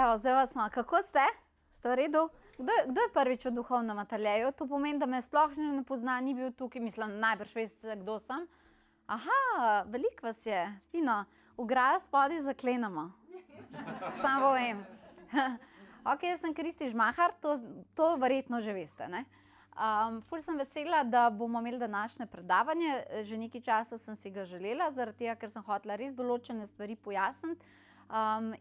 Zdravo, zdaj vas ima. Kako ste? Ste v redu? Kdo je prvič v duhovnem ateljeju? To pomeni, da me sploh ne pozna, ni bil tukaj. Mislim, najbrž veste, kdo sem. Aha, veliko vas je. Fino. Ograjo spodaj zaklenemo. Samo vem. Ok, jaz sem Kristi Žmahar, to verjetno že veste, ne? Ful sem vesela, da bomo imeli današnje predavanje. Že nekaj časa sem si ga želela, zaradi tega, ker sem hotela res določene stvari pojasniti.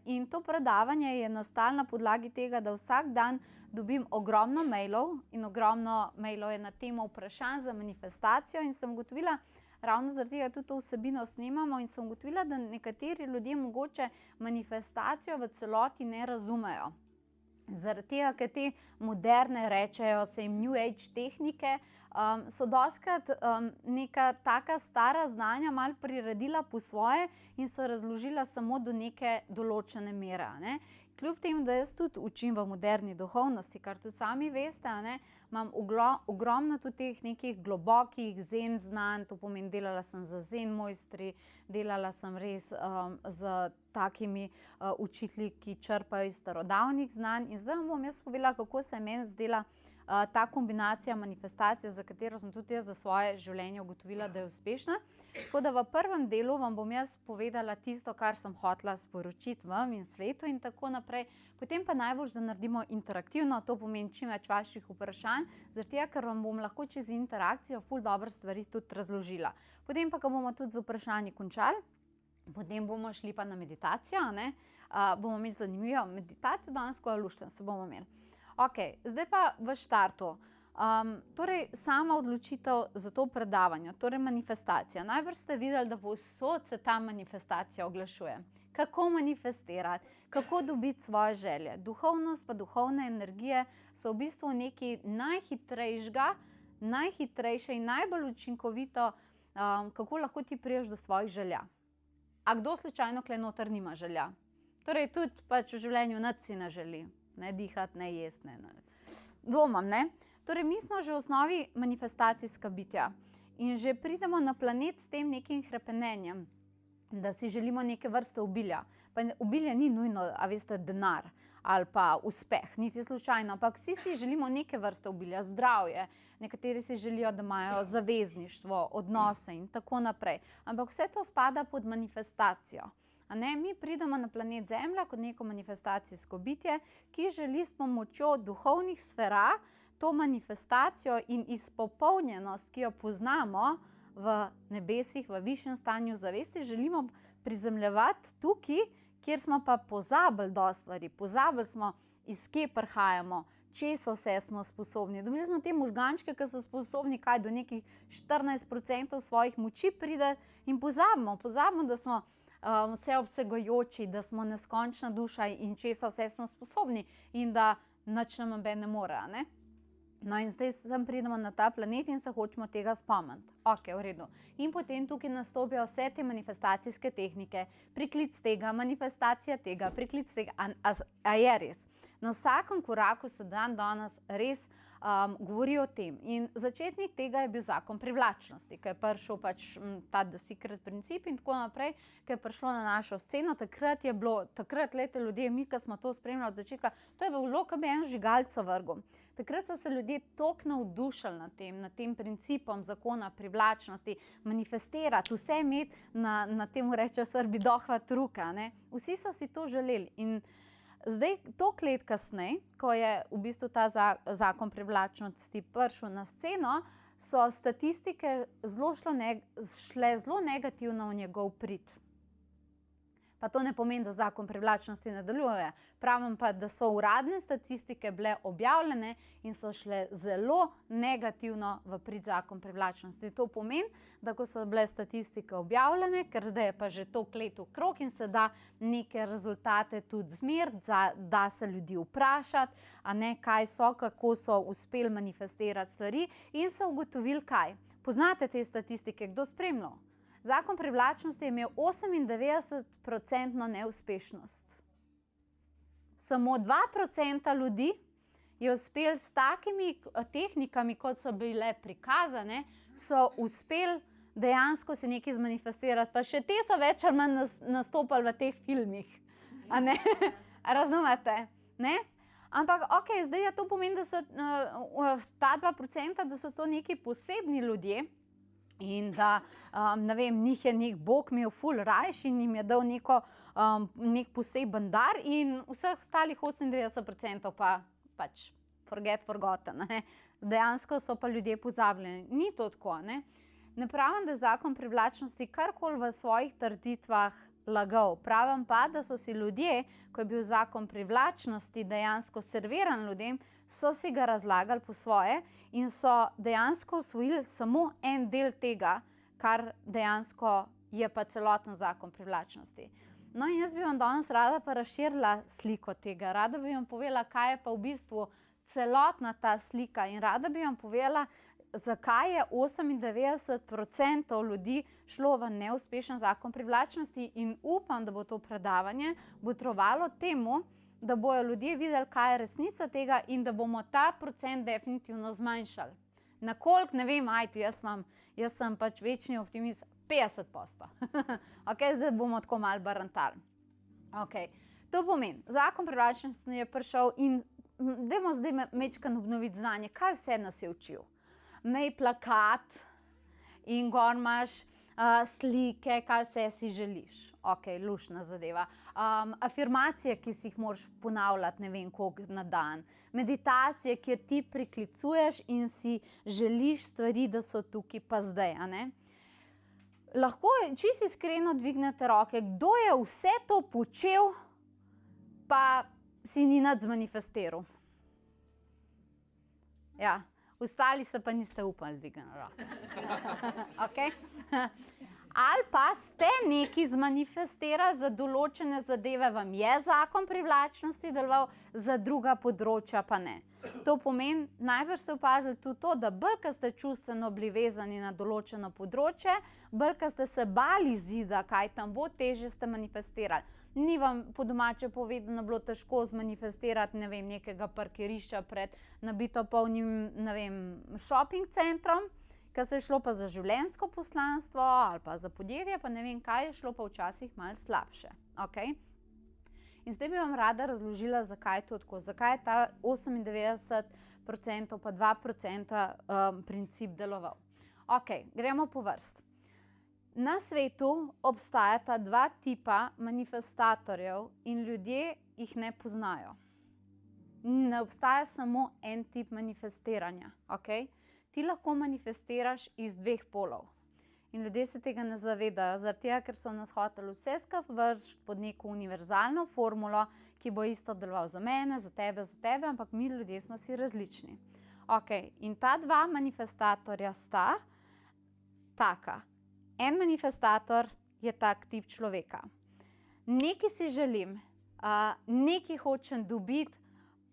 In to predavanje je nastalo na podlagi tega, da vsak dan dobim ogromno mailov in ogromno mailov je na temo vprašanj za manifestacijo in sem ugotovila, ravno zaradi tega tudi to vsebino snemamo in sem ugotovila, da nekateri ljudje mogoče manifestacijo v celoti ne razumejo. Zaradi tega, ker te moderne rečejo se jim New Age tehnike, so dostikrat neka taka stara znanja malo priredila po svoje in so razložila samo do neke določene mere, ne. Kljub temu, da jaz tudi učim v moderni duhovnosti, kar tudi sami veste, ne, imam ogromno tudi teh nekih globokih zen znanj, to pomeni, delala sem z zen mojstri, delala sem res z takimi učitelji, ki črpajo iz starodavnih znanj. In zdaj vam bom jaz povedala, kako se je meni zdela ta kombinacija manifestacije, za katero sem tudi jaz za svoje življenje ugotovila, da je uspešna. Tako da v prvem delu vam bom jaz povedala tisto, kar sem hotela sporočiti vam in svetu in tako naprej. Potem pa najbolj, da naredimo interaktivno, to pomeni čim več vaših vprašanj, zaradi tega, ker vam bom lahko čez interakcijo ful dobre stvari tudi razložila. Potem pa, ko bomo tudi z vprašanji končali, potem bomo šli pa na meditacijo, ne. Bomo imeli zanimivo meditacijo danes, ko je luštno se bomo imeli. Ok, zdaj pa v štartu. Torej, sama odločitev za to predavanje, torej manifestacija. Najbrž ste videli, da povsod se ta manifestacija oglašuje. Kako manifestirati, kako dobiti svoje želje. Duhovnost pa duhovne energije so v bistvu nekaj najhitrejše in najbolj učinkovito, kako lahko ti prideš do svojih želja. A kdo slučajno tule noter nima želja? Torej, tudi pač v življenju nič si ne želi. Ne dihati, ne jesti, ne. Dvomam, ne? Torej, mi smo že v osnovi manifestacijska bitja in že pridemo na planet s tem nekim hrepenenjem, da si želimo neke vrste obilja. Pa obilje ni nujno, a veste, denar ali pa uspeh, niti slučajno, ampak vsi si želimo neke vrste obilja, zdravje, nekateri si želijo, da imajo zavezništvo, odnose in tako naprej. Ampak vse to spada pod manifestacijo. A ne, mi pridemo na planet Zemlja kot neko manifestacijsko bitje, ki želi s pomočjo duhovnih sfera to manifestacijo in izpopolnjenost, ki jo poznamo v nebesih, v višjem stanju zavesti, želimo prizemljevati tukaj, kjer smo pa pozabili dosti stvari. Pozabili smo, iz kje prihajamo, česa vse smo sposobni. Dobili smo te možgančke, ki so sposobni kaj do nekih 14% svojih moči pride in pozabimo, da smo vseobsegajoči, da smo neskončna duša in česa vse smo sposobni in da nič nam noben ne more, a ne? No in zdaj sem pridemo na ta planet in se hočemo tega spomniti. Ok, v redu. In potem tukaj nastopijo vse te manifestacijske tehnike, priklic tega, manifestacija tega, priklic tega, a je res. Na vsakem koraku se dan danes res govori o tem. In začetnik tega je bil zakon privlačnosti, ki je prišel pač ta The Secret princip in tako naprej, ki je prišlo na našo sceno. Takrat, glejte, ljudje, mi, ki smo to spremljali od začetka, to je bilo, kot bi en žigalco vrgel. Takrat so se ljudje toliko navdušili nad tem principom zakona privlačnosti, manifestirati, vse imeti na temu reče Srbi dohvat ruka, ne. Vsi so si to želeli in zdaj, toliko let kasneje, ko je v bistvu ta zakon privlačnosti prišel na sceno, so statistike šle zelo negativno v njegov prid. Pa to ne pomeni, da zakon privlačnosti ne deluje. Pravim pa, da so uradne statistike bile objavljene in so šle zelo negativno v prid zakon privlačnosti. To pomeni, da ko so bile statistike objavljene, ker zdaj je pa že toliko let okrog in se da neke rezultate tudi zmeriti, da se ljudi vprašati, a ne, kaj so, kako so uspeli manifestirati stvari in so ugotovili kaj. Poznate te statistike, kdo spremljal? Zakon privlačnosti je imel 98% neuspešnost. Samo 2% ljudi je uspel s takimi tehnikami, kot so bile prikazane, so uspeli dejansko se nekaj zmanifestirati. Pa še te so več ali manj nastopali v teh filmih. A ne? Razumete? Ne? Ampak, ok, zdaj je to pomeni, da so ta 2%, da so to neki posebni ljudje in da, ne vem, njih je nek Bog imel ful rajš in jim je dal nek poseben dar in vseh ostalih 98% pa pač forget forgotten, ne? Dejansko so pa ljudje pozabljeni. Ni to tako, ne? Ne pravim, da je zakon privlačnosti karkoli v svojih trditvah lagal. Pravim pa, da so si ljudje, ko je bil zakon privlačnosti dejansko serviran ljudem, so si ga razlagali po svoje in so dejansko osvojili samo en del tega, kar dejansko je pa celoten zakon privlačnosti. No in jaz bi vam danes rada pa razširila sliko tega. Rada bi vam povedala, kaj je pa v bistvu celotna ta slika in rada bi vam povedala, zakaj je 98% ljudi šlo v neuspešen zakon privlačnosti in upam, da bo to predavanje botrovalo temu, da bojo ljudje videli, kaj je resnica tega in da bomo ta procent definitivno zmanjšali. Na koliko, ne vem, jaz sem pač večni optimist, 50%. Ok, zdaj bomo tako malo barantali. Ok, to pomeni, zakon privlačnosti je prišel in dajmo zdaj majčkeno obnoviti znanje, kaj vse nas je učil. Imej plakat in gor imaš slike, kaj vse si želiš. Ok, luštna zadeva. Afirmacije, ki si jih moraš ponavljati, ne vem koliko na dan. Meditacije, kjer ti priklicuješ in si želiš stvari, da so tukaj pa zdaj, a ne? Lahko čisto iskreno dvignete roke, kdo je vse to počel, pa si ni nič zmanifestiral. Ja. Ostali se pa niste upali dvigniti roke. Ok? Ali pa ste nekaj zmanifestirali za določene zadeve, vam je zakon privlačnosti deloval, za druga področja pa ne. To pomeni, najbrž ste opazili tudi to, da bolj, ko ste čustveno bili vezani na določeno področje, bolj, ko ste se bali zida, kaj tam bo, težje ste manifestirali. Ni vam po domače povedano bilo težko zmanifestirati, ne vem, nekega parkirišča pred nabito polnim, ne vem, shopping centrom, ker se je šlo pa za življenjsko poslanstvo ali pa za podjetje, pa ne vem kaj, je šlo pa včasih malo slabše. Ok? In zdaj bi vam rada razložila, zakaj je to tako, zakaj je ta 98% pa 2% princip deloval. Ok, gremo po vrst. Na svetu obstajata dva tipa manifestatorjev in ljudje jih ne poznajo. Ne obstaja samo en tip manifestiranja, ok? Ti lahko manifestiraš iz dveh polov. In ljudje se tega ne zavedajo, zaradi tega, ker so nas hoteli vse skupaj vršiti pod neko univerzalno formulo, ki bo isto deloval za mene, za tebe, ampak mi ljudje smo si različni. Ok, in ta dva manifestatorja sta taka. En manifestator je tak tip človeka. Nekaj si želim, nekaj hočem dobiti,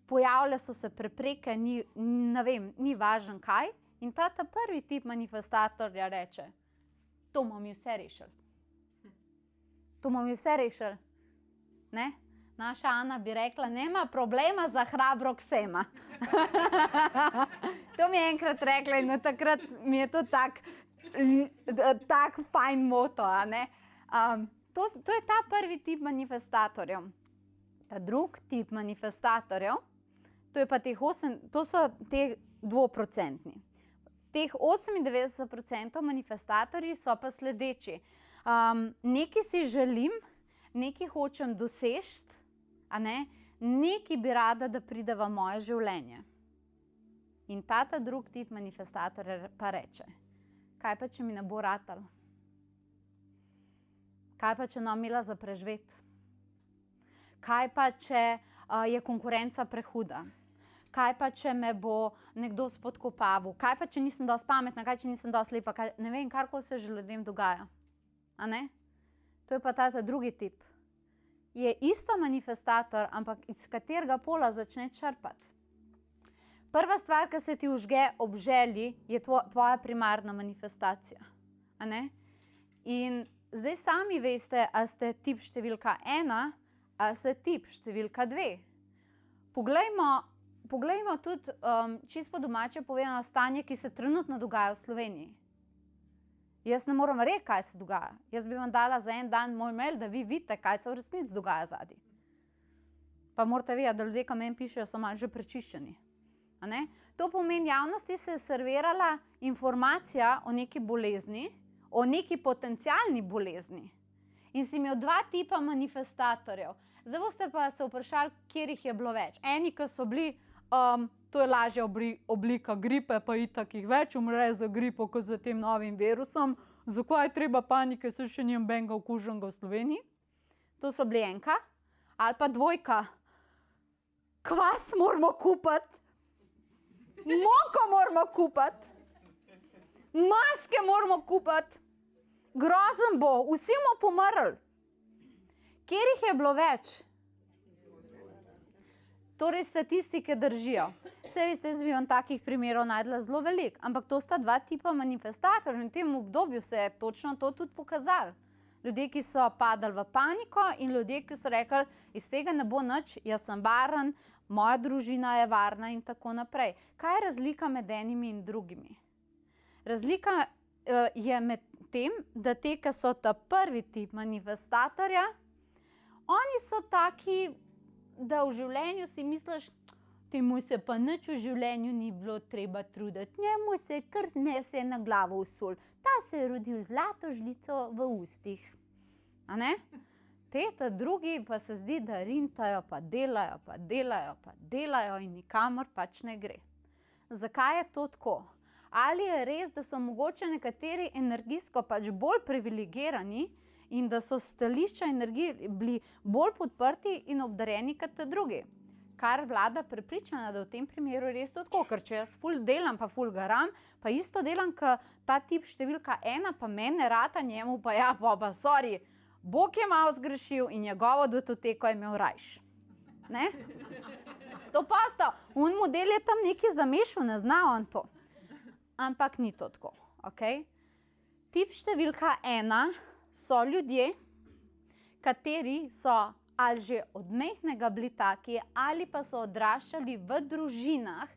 pojavljajo so se prepreke, ne vem, ni važno kaj. In ta prvi tip manifestatorja reče, to bomo mi vse rešili. To bomo mi vse rešili. Ne? Naša Ana bi rekla, nema problema za hrabro ksema. To mi je enkrat rekla in takrat mi je to tak fajn moto, a ne? To je ta prvi tip manifestatorjev. Ta drugi tip manifestatorjev, to so te 2%. Teh 98% manifestatorji so pa sledeči. Nekaj si želim, nekaj hočem doseči, a ne? Nekaj bi rada, da pride v moje življenje. In ta drugi tip manifestatorja pa reče, kaj pa, če mi ne bo ratalo? Kaj pa, če ne bom imela za preživeti? Kaj pa, če je konkurenca prehuda? Kaj pa, če me bo nekdo spodkopaval? Kaj pa, če nisem dosti pametna? Kaj, če nisem dosti lepa? Ne vem, karkoli se že ljudem dogaja. A ne? To je pa ta drugi tip. Je isto manifestator, ampak iz katerega pola začne črpati. Prva stvar, ki se ti vžge ob želji, je tvoja primarna manifestacija. A ne? In zdaj sami veste, ali ste tip številka 1, ali ste tip številka 2. Poglejmo tudi čisto po domače povedano stanje, ki se trenutno dogaja v Sloveniji. Jaz ne moram reči, kaj se dogaja. Jaz bi vam dala za en dan moj mail, da vi vidite, kaj se v resnici dogaja zadaj. pa morate vedeti, da ljudje, ki meni pišejo, so malo že prečiščeni. A ne? To pomeni, javnosti se je servirala informacija o neki bolezni, o neki potencialni bolezni. In si imel dva tipa manifestatorjev. Zdaj boste pa se vprašali, kjer jih je bilo več. Eni, ki so bili, to je lažja oblika gripe, pa itak jih več umre za gripo, kot za tem novim virusom. Zakaj je treba panike, se še nijem benga okuženega v Sloveniji? To so bili enka. Ali pa dvojka. Kvas moramo kupiti. Moko moramo kupiti. Maske moramo kupiti. Grozen bo, vsi bomo pomrli. Kjer jih je bilo več? Torej statistike držijo. Saj veste, jaz bi vam takih primerov najdla zelo veliko, ampak to sta dva tipa manifestatorjev in v tem obdobju se je točno to tudi pokazalo. Ljudje, ki so padali v paniko in ljudje, ki so rekli, iz tega ne bo nič, jaz sem varen, moja družina je varna in tako naprej. Kaj je razlika med enimi in drugimi? Razlika je med tem, da te, ki so ta prvi tip manifestatorja, oni so taki, da v življenju si misliš, temu se pa nič v življenju ni bilo treba truditi, njemu se kar nese na glavo v sol, ta se je rodil zlato žlico v ustih. A ne? Ta drugi pa se zdi, da rintajo, pa delajo, pa delajo, pa delajo in nikamor pač ne gre. Zakaj je to tako? Ali je res, da so mogoče nekateri energijsko pač bolj privilegirani in da so stališča energije bili bolj podprti in obdarjeni kot drugi? Kar vlada prepričana, da v tem primeru je res to tako, ker če jaz ful delam, pa ful garam, pa isto delam, kot ta tip številka 1, pa mene rata, njemu pa ja, pa sorry, Bog je malo zgrešil in njegovo datoteko je imel rajš. Ne? 100%. Un model je tam nekaj zamešal, ne zna on to. Ampak ni to tako, ok? Tip številka 1 so ljudje, kateri so ali že od majhnega bili taki, ali pa so odraščali v družinah,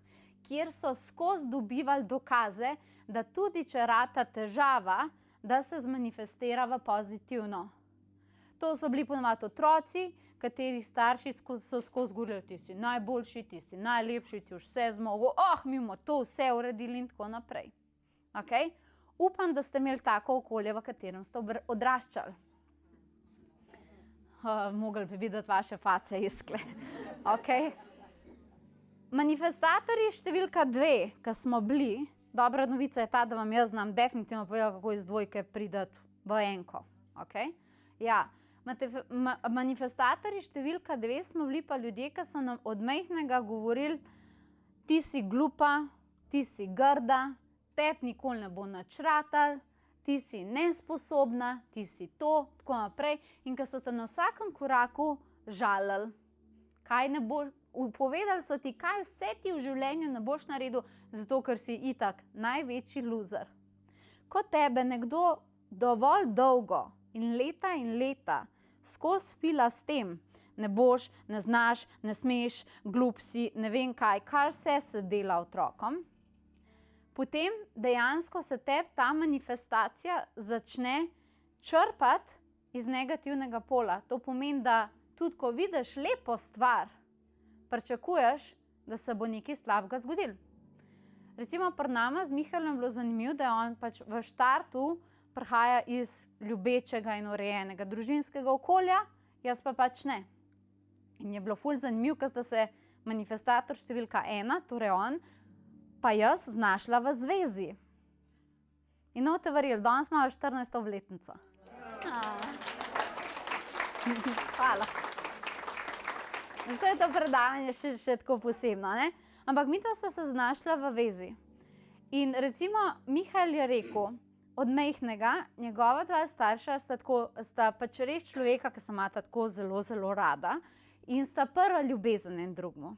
kjer so skozi dobivali dokaze, da tudi če rata težava, da se zmanifestira v pozitivno. To so bili ponovadi otroci, katerih starši so skozi govorili, ti si najboljši, ti si najlepši, ti vse zmogel, mi bomo to vse uredili in tako naprej. Okay? Upam, da ste imeli tako okolje, v katerem ste odraščali. Mogli bi videti vaše face iskle. Okay? Manifestatorji številka 2, ki smo bili, dobra novica je ta, da vam jaz znam definitivno povedati, kako iz dvojke prideti v enko. Okay? Ja. Manifestatorji številka 2 smo bili pa ljudje, ki so nam od majhnega govorili, ti si glupa, ti si grda, tebi nikoli ne bo nič ratalo, ti si nesposobna, ti si to, tako naprej. In ko so te na vsakem koraku žalili, kaj ne bo, povedali so ti, kaj vse ti v življenju ne boš naredil, zato ker si itak največji loser. Ko tebe nekdo dovolj dolgo in leta skozi fila s tem, ne boš, ne znaš, ne smeš, glup si, ne vem kaj, kar vse se dela otrokom, potem dejansko se tebi ta manifestacija začne črpati iz negativnega pola. To pomeni, da tudi ko vidiš lepo stvar, pričakuješ, da se bo nekaj slabega zgodilo. Recimo pri nama z Mihalom je bilo zanimivo, da je on pač v štartu prihaja iz ljubečega in urejenega družinskega okolja, jaz pa pač ne. In je bilo ful zanimivo, ker sta se manifestator številka 1, torej on, pa jaz znašla v zvezi. In ne boste verjeli, danes imamo 14. obletnico. Hvala. Zato je to predavanje še tako posebno, ne? Ampak midva sta se znašla v vezi. In recimo Mihajl je rekel, od majhnega, njegova dva starša sta pač res človeka, ki se imata tako zelo, zelo rada in sta prva ljubezen en drugemu.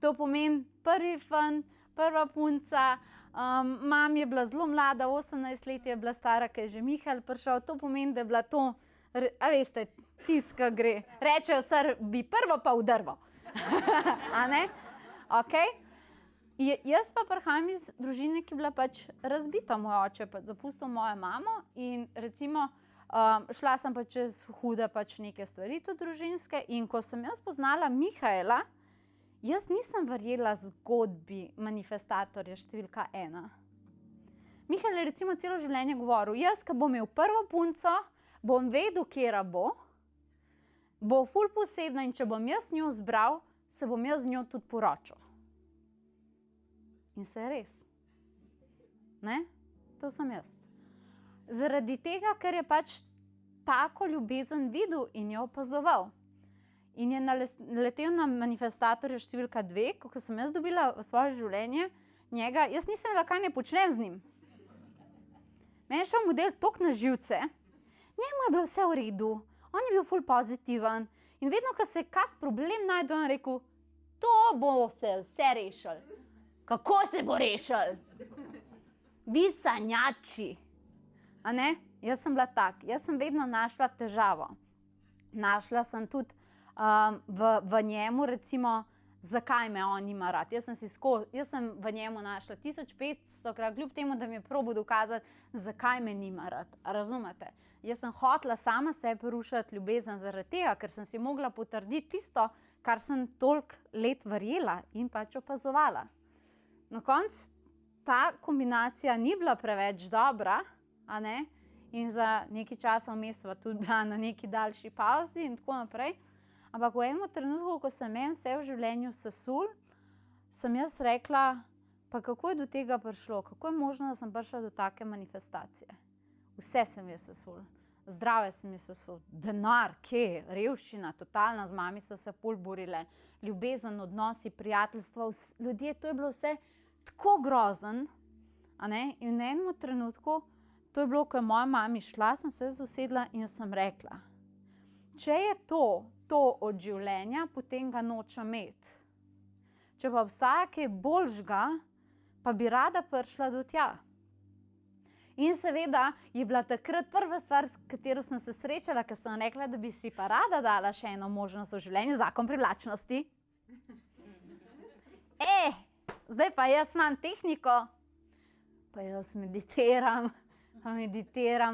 To pomeni prvi fant, prva punca, mam je bila zelo mlada, 18 let je bila stara, ko je že Mihajl prišel, to pomeni, da je bila to, a veste, tiska gre, rečejo sar, bi prvo pa v drvo. A ne? Okay? Jaz pa prihajam iz družine, ki je bila pač razbita, moj oče pa zapustil mojo mamo in recimo šla sem pa čez hude pač neke stvari, tudi družinske, in ko sem jaz poznala Mihaela, jaz nisem verjela zgodbi manifestatorja številka 1. Mihael je recimo celo življenje govoril, jaz, ko bom imel prvo punco, bom vedel, kjera bo ful posebna in če bom jaz njo zbral, se bom jaz z njo tudi poročil. In se je res. Ne? To sem jaz. Zaradi tega, ker je pač tako ljubezen videl in jo opazoval. In je naletel na manifestatorja številka 2, ko sem jaz dobila v svoje življenje njega, jaz nisem vedela, kaj ne počnem z njim. Meni je šel model toliko na živce, njemu je bilo vse v redu, on je bil ful pozitiven in vedno, ko se kak problem najde, on je rekel, to bo se vse rešil. Kako se bo rešil? Vi sanjači. A ne? Jaz sem bila tak. Jaz sem vedno našla težavo. Našla sem tudi v njemu, recimo, zakaj me on nima rad. Jaz sem v njemu našla 1500krat, kljub temu, da mi je probil dokazati, zakaj me nima rad. Razumete? Jaz sem hotela sama sebi rušiti ljubezen zaradi tega, ker sem si mogla potrditi tisto, kar sem toliko let verjela in pač opazovala. Na koncu ta kombinacija ni bila preveč dobra, a ne? In za nekaj časa vmes sva tudi bila na neki daljši pauzi in tako naprej. Ampak v enem trenutku, ko se meni vse v življenju sesul, sem jaz rekla, pa kako je do tega prišlo, kako je možno, da sem prišla do take manifestacije. Vse se mi je sesul. Zdravje se mi je sesul. Denar, kje, revščina, totalna, z mami so se pol borile, ljubezen, odnosi, prijateljstva, ljudje, to je bilo vse tako grozen, a ne? In v enem trenutku, to je bilo, ko je moja mami šla, sem se usedla in sem rekla, če je to od življenja, potem ga nočem imeti. Če pa obstaja kaj boljšega, pa bi rada prišla do tja. In seveda je bila takrat prva stvar, s katero sem se srečala, ker sem rekla, da bi si pa rada dala še eno možnost v življenju, zakon privlačnosti. Zdaj pa jaz imam tehniko, pa jaz meditiram,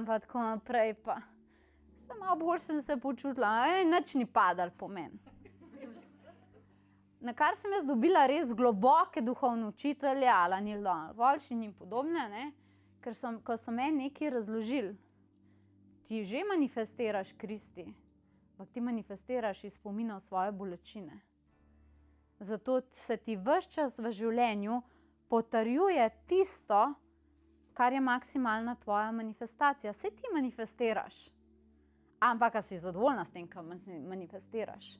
pa tako naprej, pa malo bolj sem se počutila, nič ni padalo po meni. Na kar sem jaz dobila res globoke duhovne učitelje, Alan Walsh in podobne, ne? Ker ko so meni nekaj razložili, ti že manifestiraš Kristi, ampak ti manifestiraš iz spominov svoje bolečine. Zato se ti ves čas v življenju potrjuje tisto, kar je maksimalna tvoja manifestacija. Saj ti manifestiraš, ampak si zadovoljna s tem, kar manifestiraš.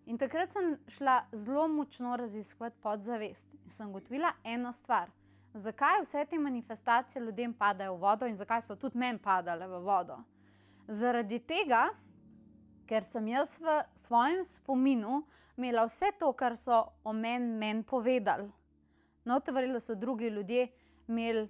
In takrat sem šla zelo močno raziskovati podzavest in sem ugotovila eno stvar. Zakaj vse te manifestacije ljudem padajo v vodo in zakaj so tudi meni padale v vodo? Zaradi tega, ker sem jaz v svojem spominu imela vse to, kar so o meni povedali. No, te verjeli, da so drugi ljudje imeli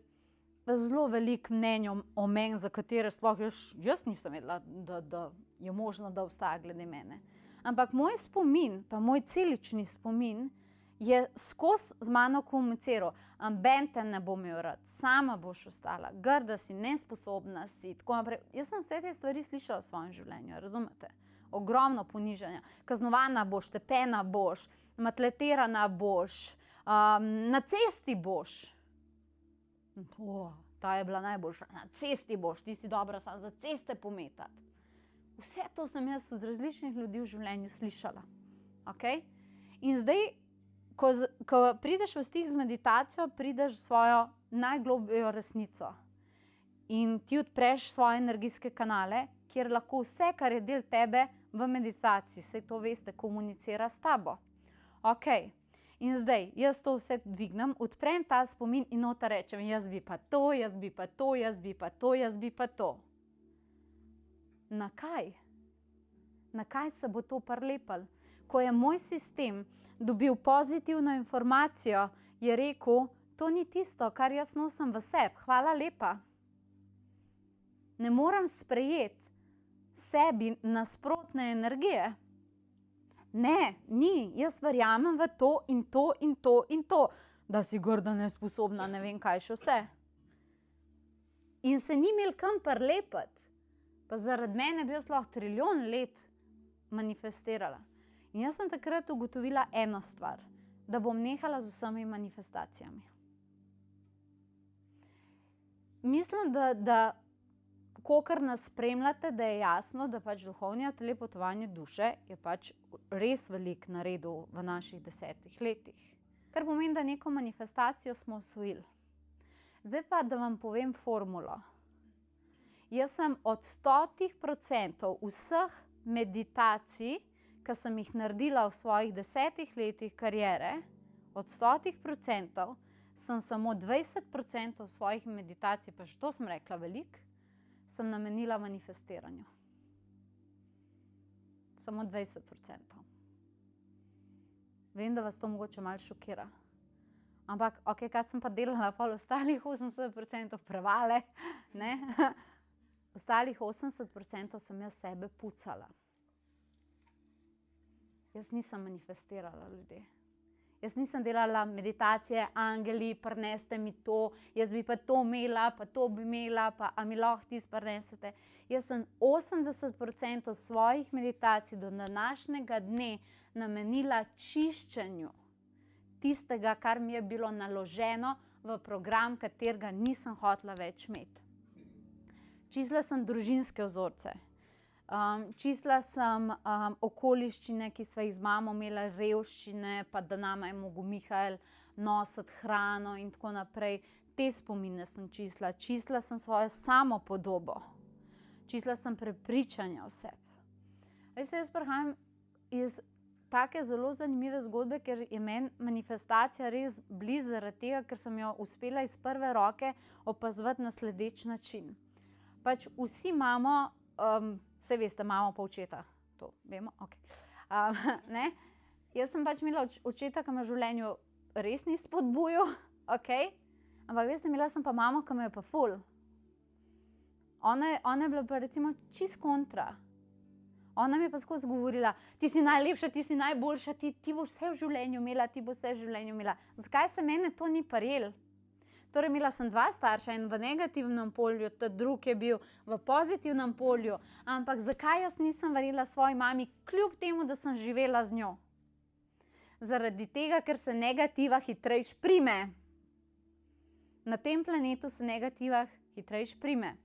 zelo veliko mnenj o meni, za katere sploh jaz nisem vedela, da je možno, da obstaja glede mene. Ampak moj spomin, pa moj celični spomin, je skozi z mano komuniciral. Ben te ne bo imel rad, sama boš ostala, grda si, nesposobna si, tako naprej. Jaz sem vse te stvari slišala v svojem življenju, razumete? Ogromno ponižanja. Kaznovana boš, tepena boš, matletirana boš, na cesti boš. Ta je bila najboljša. Na cesti boš, ti si dobra samo za ceste pometati. Vse to sem jaz od različnih ljudi v življenju slišala. Okay? In zdaj, ko prideš v stik z meditacijo, prideš v svojo najglobjo resnico. In ti odpreš svoje energijske kanale, kjer lahko vse, kar je del tebe v meditaciji, saj to veste, komunicira s tabo. Ok. In zdaj, jaz to vse dvignem, odprem ta spomin in nota rečem, jaz bi pa to, jaz bi pa to, jaz bi pa to, jaz bi pa to. Na kaj? Na kaj se bo to prilepilo? Ko je moj sistem dobil pozitivno informacijo, je rekel, to ni tisto, kar jaz nosim v sebi. Hvala lepa. Ne morem sprejeti sebi nasprotne energije. Ne, ni. Jaz verjamem v to in to in to in to, da si grda nesposobna, ne vem kaj še vse. In se ni imel kam prilepiti. Pa zaradi mene bi jaz lahko trilijon let manifestirala. In jaz sem takrat ugotovila eno stvar, da bom nehala z vsemi manifestacijami. Mislim, da kolikor nas spremljate, da je jasno, da pač duhovno telepotovanje duše je pač res veliko naredil v naših 10 letih. Kar pomeni, da neko manifestacijo smo osvojili. Zdaj pa, da vam povem formulo. Jaz sem od 100% vseh meditacij, ki sem jih naredila v svojih 10 letih kariere, od 100% sem samo 20% svojih meditacij, pa še to sem rekla veliko, sem namenila manifestiranju. Samo 20%. Vem, da vas to mogoče malo šokira. Ampak, ok, kaj sem pa delala pol ostalih 80% prevale, ne? Ostalih 80% sem jaz sebe pucala. Jaz nisem manifestirala ljudi. Jaz nisem delala meditacije, angeli, prineste mi to, jaz bi pa to imela, pa to bi imela, pa a mi lahko tisto prinesete. Jaz sem 80% svojih meditacij do današnjega dne namenila čiščenju tistega, kar mi je bilo naloženo v program, katerega nisem hotela več imeti. Čistila sem družinske vzorce. Čistila sem okoliščine, ki sva jih z mamo imela, revščine, pa da nama je mogel Mihael nositi hrano in tako naprej. Te spomine sem čistila. Čistila sem svojo samopodobo. Čistila sem prepričanja o sebi. Veste, jaz prihajam iz take zelo zanimive zgodbe, ker je meni manifestacija res blizu zaradi tega, ker sem jo uspela iz prve roke opazovati na sledeč način. Pač vsi imamo, saj veste, imamo pa očeta, to vemo, ok. Ne? Jaz sem pač imela očeta, ki me v življenju res ni spodbujal, ok? Ampak veste, imela sem pa mamo, ki me je pa ful. Ona je bila pa recimo čist kontra. Ona mi je pa skozi govorila, ti si najlepša, ti si najboljša, ti boš vse v življenju imela, ti boš vse v življenju imela. Zakaj se mene to ni prijelo? Torej, imela sem dva starša, en v negativnem polju, ta drug je bil v pozitivnem polju. Ampak zakaj jaz nisem verjela svoji mami, kljub temu, da sem živela z njo? Zaradi tega, ker se negativa hitrejš prime. Na tem planetu se negativa hitrejš prime.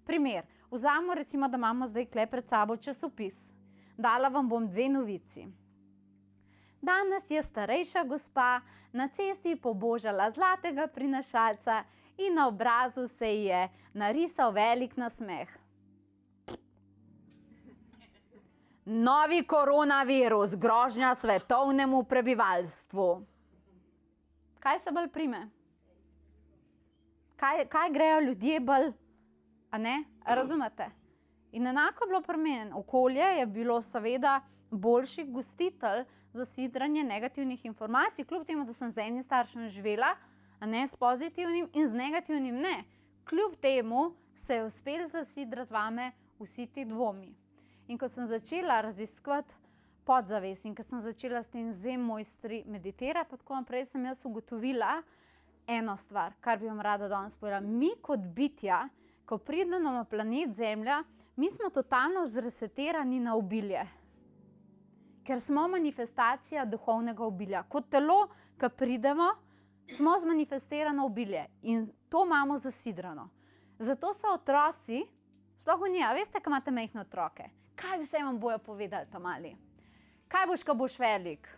Primer, vzamemo recimo, da imamo zdaj tule pred sabo časopis. Dala vam bom 2 novici. Danes je starejša gospa na cesti pobožala zlatega prinašalca in na obrazu se ji je narisal velik nasmeh. Novi koronavirus, grožnja svetovnemu prebivalstvu. Kaj se bolj prime? Kaj grejo ljudje bolj? A ne? A razumete? In enako je bilo pri meni. Okolje je bilo seveda boljši gostitelj za sidranje negativnih informacij, kljub temu, da sem z enim staršem živela, a ne s pozitivnim in z negativnim ne. Kljub temu se je uspelo zasidrati vame vsi ti dvomi. In ko sem začela raziskovati podzavest in ko sem začela s tem zen mojstri meditirati, pa tako naprej, sem jaz ugotovila eno stvar, kar bi vam rada danes povedala. Mi kot bitja, ko pridemo na planet Zemlja, mi smo totalno zresetirani na obilje. Ker smo manifestacija duhovnega obilja. Kot telo, ko pridemo, smo zmanifestirano obilje in to imamo zasidrano. Zato so otroci, sploh v njih, veste, ko imate majhne otroke, kaj vse vam bojo povedali ta mali? Kaj boš, ko boš velik?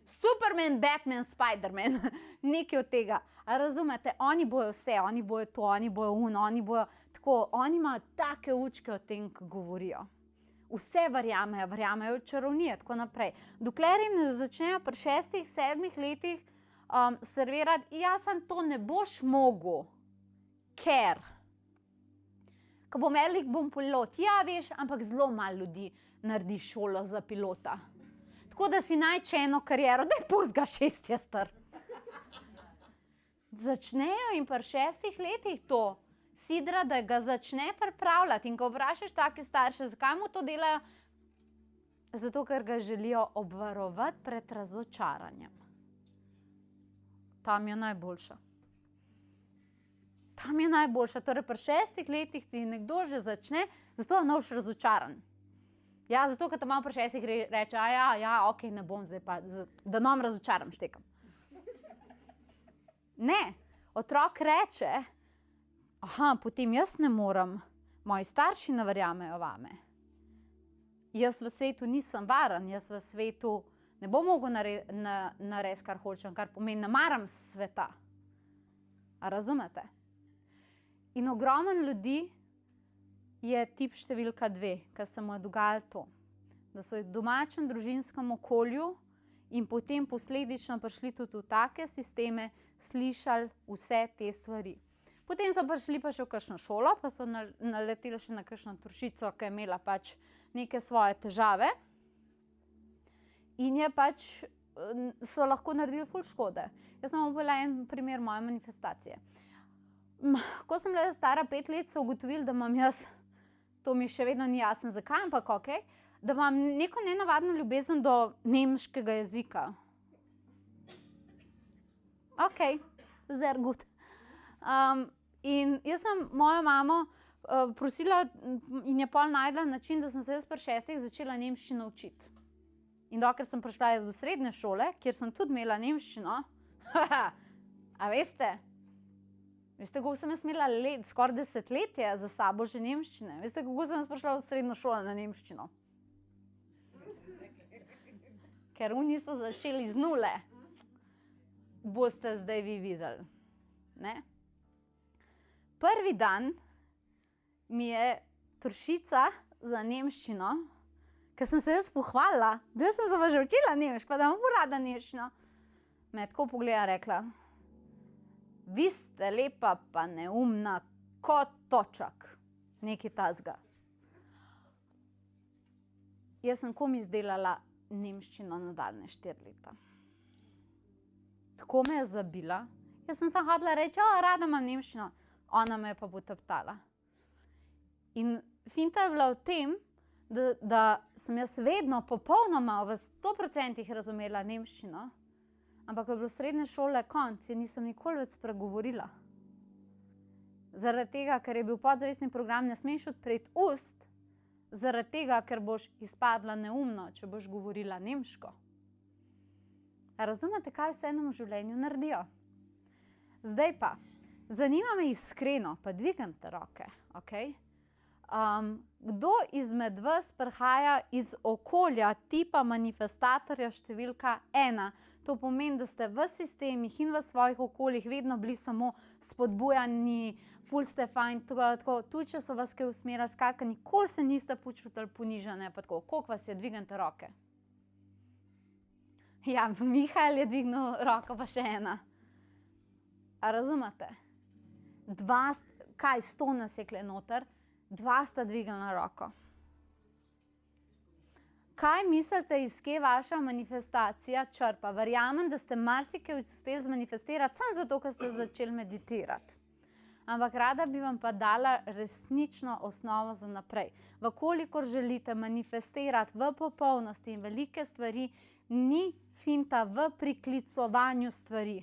Superman, Batman, Spiderman, nekaj od tega. A razumete, oni bojo vse, oni bojo to, oni bojo oni bojo tako, oni imajo take učke o tem, ko govorijo. Vse verjamejo v čarovnije, tako naprej. Dokler jim ne začnejo pri 6-7 letih servirati, jaz sem to ne boš mogel, ker ko bom velik, bom pilot. Ja, veš, ampak zelo malo ljudi naredi šolo za pilota. Tako da si najče eno kariero, daj pustga 6 je star. Začnejo in pri 6 letih to sidra, da ga začne pripravljati. In ko vprašaš take starše, zakaj mu to delajo? Zato, ker ga želijo obvarovati pred razočaranjem. Tam je najboljša. tam je najboljša. Torej, pri 6 letih ti nekdo že začne, zato da ne boš razočaran. Ja, zato, ker te malo pri 6 reče, ok, ne bom zdaj pa, da ne razočaram, štekam. Ne, otrok reče, potem jaz ne morem, moji starši ne verjamejo vame. Jaz v svetu nisem varen, jaz v svetu ne bom mogel narediti, kar hočem, kar pomeni, ne maram sveta. A razumete? In ogromen ljudi je tip številka 2, ker se mu je dogajalo to, da so v domačem družinskem okolju in potem posledično prišli tudi v take sisteme, slišali vse te stvari. Potem so prišli pa še v kakšno šolo, pa so naleteli še na kakšno Turšico, ki je imela pač neke svoje težave in je pač, so lahko naredili ful škode. Jaz sem bila en primer moje manifestacije. Ko sem bila stara 5 let, so ugotovili, da imam jaz, to mi še vedno ni jasno zakaj, ampak okej, da imam neko nenavadno ljubezen do nemškega jezika. Okej, sehr gut. In jaz sem mojo mamo prosila in je pol našla način, da sem se jaz pri 6 začela nemščino učiti. In dokler sem prišla jaz v srednje šole, kjer sem tudi imela nemščino, a veste, kako sem jaz imela skoraj 10 let za sabo že nemščine? Veste, kako sem jaz prišla v srednjo šolo na nemščino? Ker oni so začeli z nule. Boste zdaj vi videli. Ne? Prvi dan mi je Turšica za nemščino, ker sem se jaz pohvalila, da sem se pa že učila nemško, da imam rada nemščino, me je tako pogledala, rekla, vi ste lepa pa neumna kot točak. Nekaj tazga. Jaz sem kom izdelala nemščino nadaljnje 4 leta. Tako me je zabila. Jaz sem samo hotela reči, rada imam nemščino. Ona me je pa poteptala. In finta je bila v tem, da sem jaz vedno popolnoma v 100% razumela nemščino, ampak ko je bilo srednje šole konc, je nisem nikoli več spregovorila. Zaradi tega, ker je bil podzavestni program, ne smeš odpreti ust, zaradi tega, ker boš izpadla neumno, če boš govorila nemško. A razumete, kaj vse nam v življenju naredijo? Zdaj pa, zanima me iskreno, pa dvignite roke, okej? Kdo izmed vas prihaja iz okolja tipa manifestatorja številka 1? To pomeni, da ste v sistemih in v svojih okoljih vedno bili samo spodbujani, ful ste fajn, tako, tudi če so vas kaj usmerjali, skratka, nikoli se niste počutili ponižane, pa tako, koliko vas je, dvignite roke? Ja, Mihael je dvignil roko, pa še ena. A razumete? 100 nas je kle noter, 2 sta dvignila roko. Kaj mislite, iz kje vaša manifestacija črpa? Verjamem, da ste marsikaj uspeli zmanifestirati, samo zato, ker ste začeli meditirati. Ampak rada bi vam pa dala resnično osnovo za naprej. Vkolikor želite manifestirati v popolnosti in velike stvari, ni finta v priklicovanju stvari.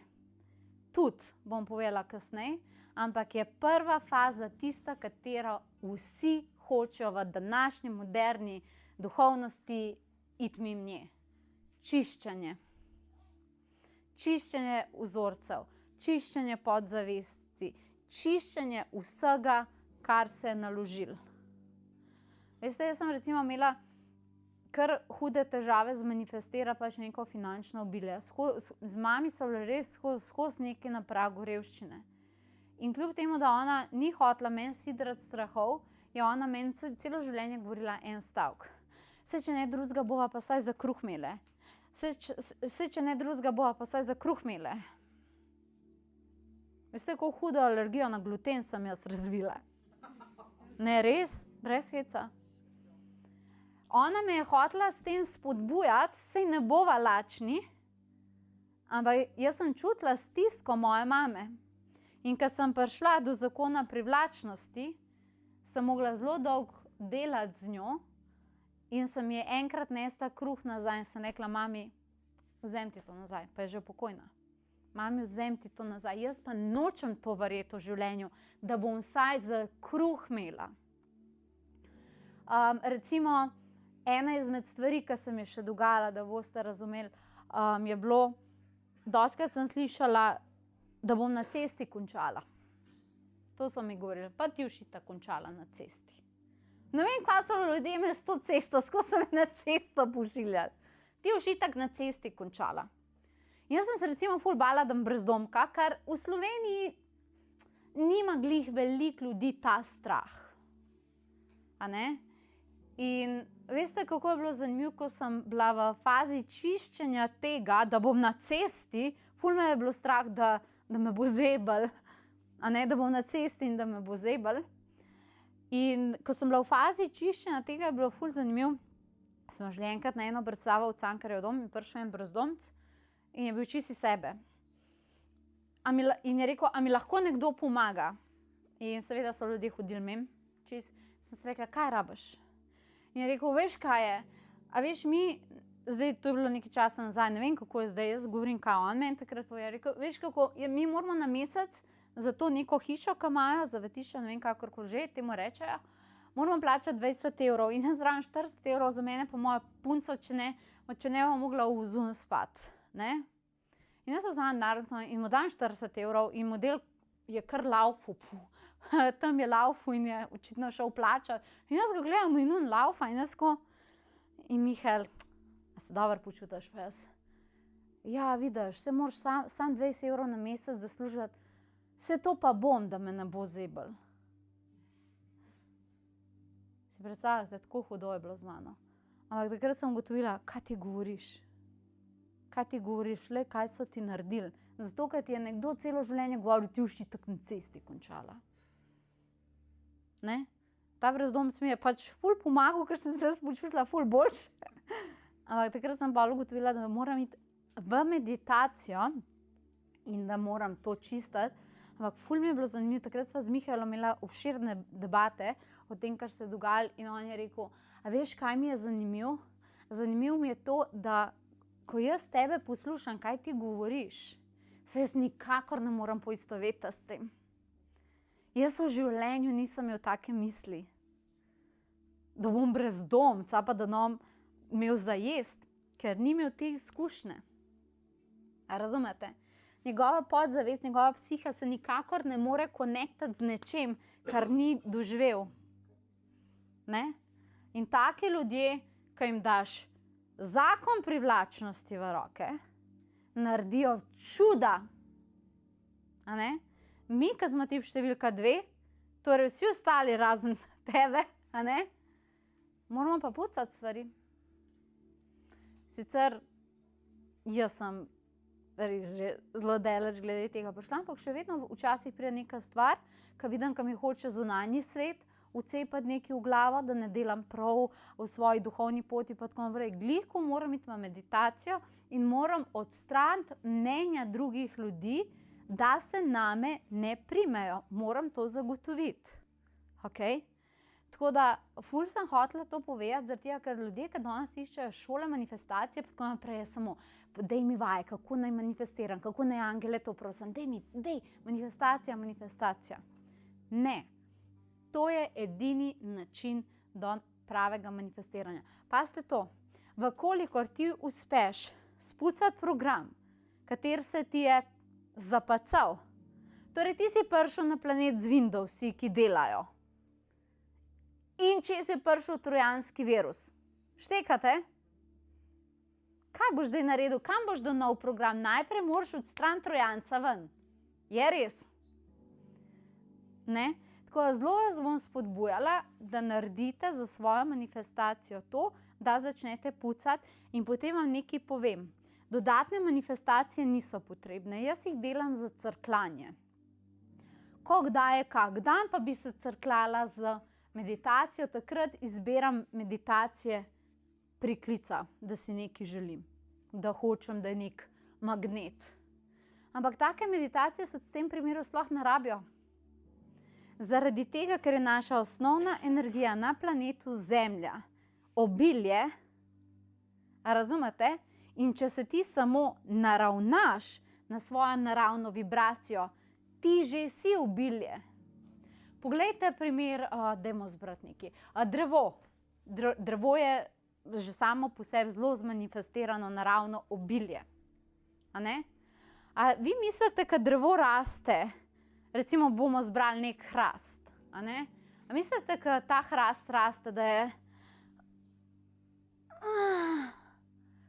Tudi, bom povedala kasneje, ampak je prva faza tista, katero vsi hočejo v današnji moderni duhovnosti iti mimo nje. Čiščenje. Čiščenje vzorcev, čiščenje podzavesti, čiščenje vsega, kar se je naložilo. Veste, jaz sem recimo imela kar hude težave zmanifestirati pač neko finančno obilje. Z mami so bile res skozi nekaj na pragu revščine. In kljub temu, da ona ni hotela meni sidrati strahov, je ona meni celo življenje govorila en stavek. Saj, če ne drugega, bova pa saj za kruh imele. Saj, če ne drugega, bova pa saj za kruh imele. Veste, kako hudo alergijo na gluten sem jaz razvila? Ne, res? Brez heca? Ona me je hotela s tem spodbujati, saj ne bova lačni, ampak jaz sem čutila stisko moje mame. In ko sem prišla do zakona privlačnosti, sem mogla zelo dolgo delati z njo in sem je enkrat nesla kruh nazaj in sem rekla, mami, vzem ti to nazaj, pa je že pokojna. mami, vzem ti to nazaj, jaz pa nočem to verjeti v življenju, da bom vsaj za kruh imela. Recimo, ena izmed stvari, ki se mi je še dogajala, da boste razumeli, je bilo, dostikrat sem slišala, da bom na cesti končala. To so mi govorili, pa ti boš itak končala na cesti. Ne vem, kaj so ljudje imeli s to cesto, skozi so me na cesto pošiljali. Ti boš itak na cesti končala. Jaz sem se recimo ful bala, da bom brezdomka, ker v Sloveniji nima glih veliko ljudi ta strah. A ne? In veste, kako je bilo zanimivo, ko sem bila v fazi čiščenja tega, da bom na cesti, ful me je bilo strah, da me bo zebel, a ne, da bom na cesti in da me bo zebel. In ko sem bila v fazi čiščenja tega, je bilo ful zanimivo. Smo šli enkrat na eno predstavo v Cankarjev dom in prišel en brezdomec in je bil čisti sebe. In je rekel, a mi lahko nekdo pomaga? In seveda so ljudje hodili mimo, čist. Sem se rekla, kaj rabiš? In je rekel, veš kaj je? A veš, mi, zdaj to je bilo nekaj časa nazaj, ne vem kako je zdaj, jaz govorim, kaj on meni takrat povedal. Rekel, veš kako, mi moramo na mesec za to neko hišo, ki imajo, zavetišče, ne vem kakorkoli že, temu rečejo, moramo plačati 20 evrov in jaz zraven 40 evrov za mene, pa moja punca, če ne bo mogla v zun spati, ne? In jaz vzamem denarnico in mu dam 40 evrov in model je kar laufal, tam je laufal in je očitno šel plačati. In jaz ga gledam in on laufa in jaz ko, in Mihael, a se dobro počutiš, pa jaz? Ja, vidiš, se moraš sam 20 evrov na mesec zaslužiti, vse to pa bom, da me ne bo zebel. Si predstavljate, tako hudo je bilo z mano. Ampak takrat sem ugotovila, kaj ti govoriš? Kaj ti govoriš, le kaj so ti naredili? Zato, ker ti je nekdo celo življenje govoril, ti boš itak na cesti končala. Ne? Ta brezdomec mi je pač ful pomagal, ker sem se počutila ful boljše. Ampak takrat sem pa ugotovila, da moram iti v meditacijo in da moram to čistiti. Ampak ful mi je bilo zanimivo, takrat sva z Mihaelom imela obširne debate o tem, kar se je dogajalo in on je rekel, a veš, kaj mi je zanimivo? Zanimivo mi je to, da ko jaz tebe poslušam, kaj ti govoriš, se jaz nikakor ne morem poistovetiti s tem. Jaz v življenju nisem imel take misli, da bom brezdomec, pa da ne bom imel za jesti, ker ni imel te izkušnje. A razumete? Njegova podzavest, njegova psiha se nikakor ne more konektati z nečem, kar ni doživel. Ne? In taki ljudje, ki jim daš zakon privlačnosti v roke, naredijo čuda. A ne? Mi, ki smo tip številka 2, torej vsi ostali razen tebe, a ne? Moramo pa pucati stvari. Sicer jaz sem res že zelo daleč glede tega prišla, ampak še vedno včasih pride neka stvar, ki vidim, ki mi hoče zunanji svet vcepati nekaj v glavo, da ne delam prav v svoji duhovni poti, pa tako naprej. Glih, ko moram iti v meditacijo in moram odstraniti mnenja drugih ljudi, da se name ne primejo. Moram to zagotoviti. Okay? Tako da, ful sem hotela to povedati, zaradi tega, ker ljudje, ki danes iščejo šole manifestacije, pa tako naprej je samo, daj mi vaje, kako naj manifestiram, kako naj angele to prosim, daj, manifestacija. Ne, to je edini način do pravega manifestiranja. Pazite to, vkolikor ti uspeš spucati program, kater se ti je zapacal, torej ti si prišel na planet z Windowsi, ki delajo. In če si prišel trojanski virus, štekate? Kaj boš zdaj naredil? Kam boš dal nov program? Najprej moraš odstraniti trojanca ven. Je res? Ne? Tako zelo vas bom spodbujala, da naredite za svojo manifestacijo to, da začnete pucati in potem vam nekaj povem. Dodatne manifestacije niso potrebne. Jaz jih delam za crkljanje. Ko kdaj je kak dan, pa bi se crkljala z meditacijo, takrat izbiram meditacije priklica, da si nekaj želim, da hočem, da je nek magnet. Ampak take meditacije se v tem primeru sploh ne rabijo. Zaradi tega, ker je naša osnovna energija na planetu Zemlja obilje, razumete? In če se ti samo naravnaš, na svojo naravno vibracijo, ti že si obilje. Poglejte primer, dajmo zbrati nekaj. Drevo. Drevo je že samo po sebi zelo zmanifestirano naravno obilje. A ne? A vi mislite, kad drevo raste, recimo bomo zbrali nek hrast, a ne? A mislite, kad ta hrast raste, da je...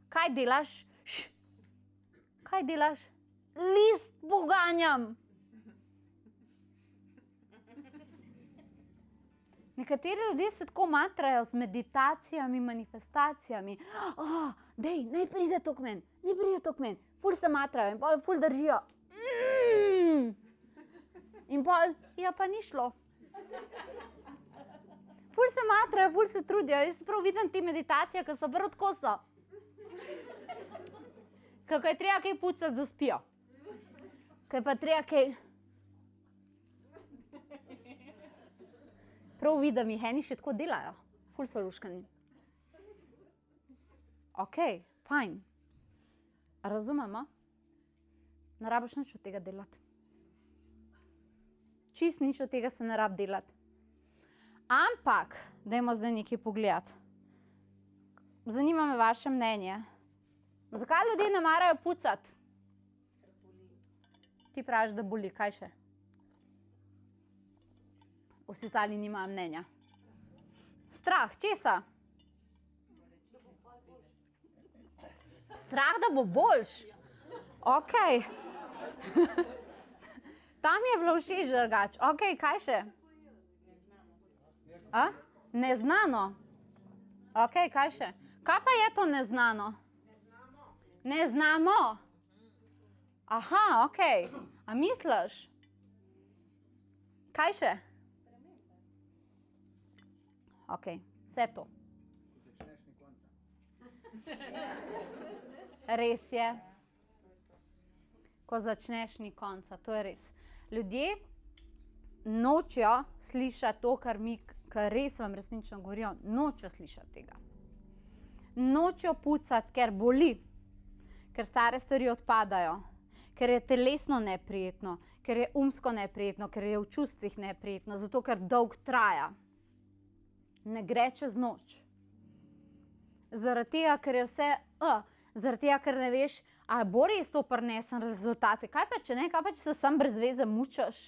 Kaj delaš? Kaj delaš? List poganjam. Nekateri ljudje se tako matrajo z meditacijami, manifestacijami. Dej, naj pride to k meni, naj pride to k meni. Ful se matrajo in pol ful držijo. In pol, ja pa ni šlo. Ful se matrajo, ful se trudijo. Jaz prav vidim te meditacije, ki so prav tako so. Kako je treba kaj pucati, zaspijo. Kaj pa treba kaj... Prav vidim jih, eni še tako delajo. Ful so luškani. Ok, fajn. Razumemo? Ne rabiš nič od tega delati. Čist nič od tega se ne rabi delati. Ampak, dajmo zdaj nekaj pogledati. Zanima me vaše mnenje. Zakaj ljudje ne marajo pucati? Ti praviš, da boli, kaj še? Vsi ostali nimajo mnenja. Strah, česa? Strah, da bo boljš? Ok. Tam je bilo všeč drugače. Ok, kaj še? Neznano. Ok, kaj še? Kaj pa je to neznano? Ne znamo. Aha, ok. A misliš? Kaj še? Ok, vse to. Res je. Ko začneš, ni konca, to je res. Ljudje nočejo slišati to, kar res vam resnično govorijo, nočejo slišati tega. Nočejo pucati, ker boli, ker stare stvari odpadajo, ker je telesno neprijetno, ker je umsko neprijetno, ker je v čustvih neprijetno, zato ker dolg traja. Ne gre čez noč. Zaradi tega, ker je vse, zaradi tega, ker ne veš, a bo res to prinesen rezultate. Kaj pa če ne, kaj pa če se sam brez veze mučaš?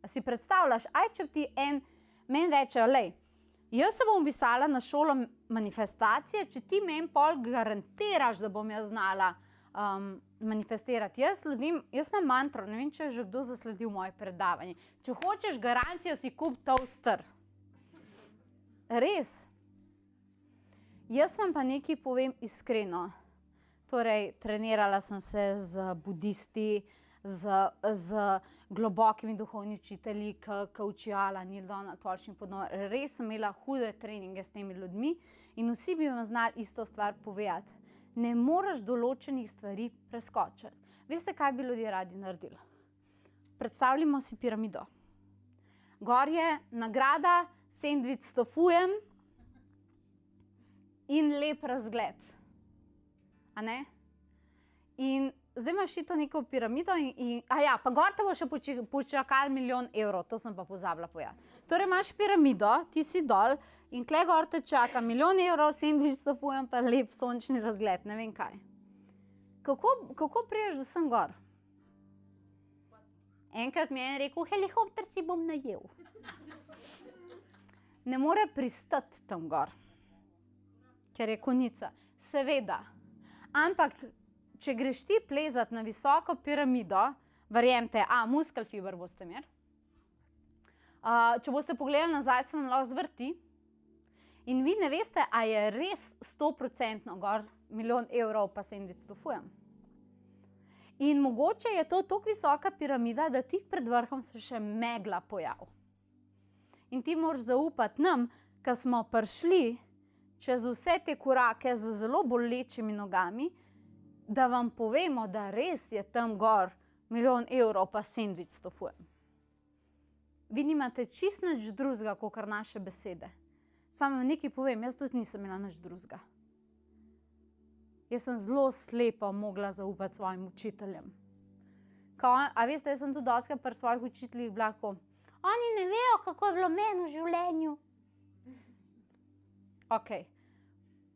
A si predstavljaš, če ti meni rečejo, lej, jaz se bom pisala na šolo manifestacije, če ti meni pol garantiraš, da bom jaz znala manifestirati. Jaz imam mantro, ne vem, če je že kdo zasledil moje predavanje. Če hočeš garancijo, si kup toaster. Res. Jaz vam pa nekaj povem iskreno. Torej, trenirala sem se z budisti, z globokimi duhovni učitelji, Kaučijala, Nildona, Tolšin podobno. Res sem imela hude treninge s temi ljudmi in vsi bi vam znali isto stvar povedati. Ne moreš določenih stvari preskočiti. Veste, kaj bi ljudje radi naredili? Predstavljamo si piramido. Gor je nagrada, sendvič s tofujem in lep razgled. A ne? In zdaj imaš ti to neko piramido pa gor te bo še počakal 1 milijon evrov, to sem pa pozabila povedati. Torej imaš piramido, ti si dol in tle gor te čaka 1 milijon evrov, sendvič s tofujem pa lep sončni razgled, ne vem kaj. Kako priješ do sem gor? Enkrat mi je rekel, helikopter si bom najel. Ne more pristati tam gor, ker je konica. Seveda. Ampak, če greš ti plezat na visoko piramido, verjemte, muskelfiber boste imeli. Če boste pogledali nazaj, se vam lahko zvrti. In vi ne veste, a je res 100% gor 1 milijon evrov pa sendvič s tofujem. In mogoče je to toliko visoka piramida, da tik pred vrhom se še megla pojavi. In ti moraš zaupati nam, ko smo prišli čez vse te korake z zelo bolečimi nogami, da vam povemo, da res je tam gor 1 milijon evrov pa sendvič s tofujem. Vi nimate čist nič drugega, kakor naše besede. Samo nekaj povem, jaz tudi nisem imela nič drugega. Jaz sem zelo slepo mogla zaupati svojim učiteljem. A veste, jaz sem tudi dostikrat pri svojih učiteljih bila tako, oni ne vejo, kako je bilo meni v življenju. Okej.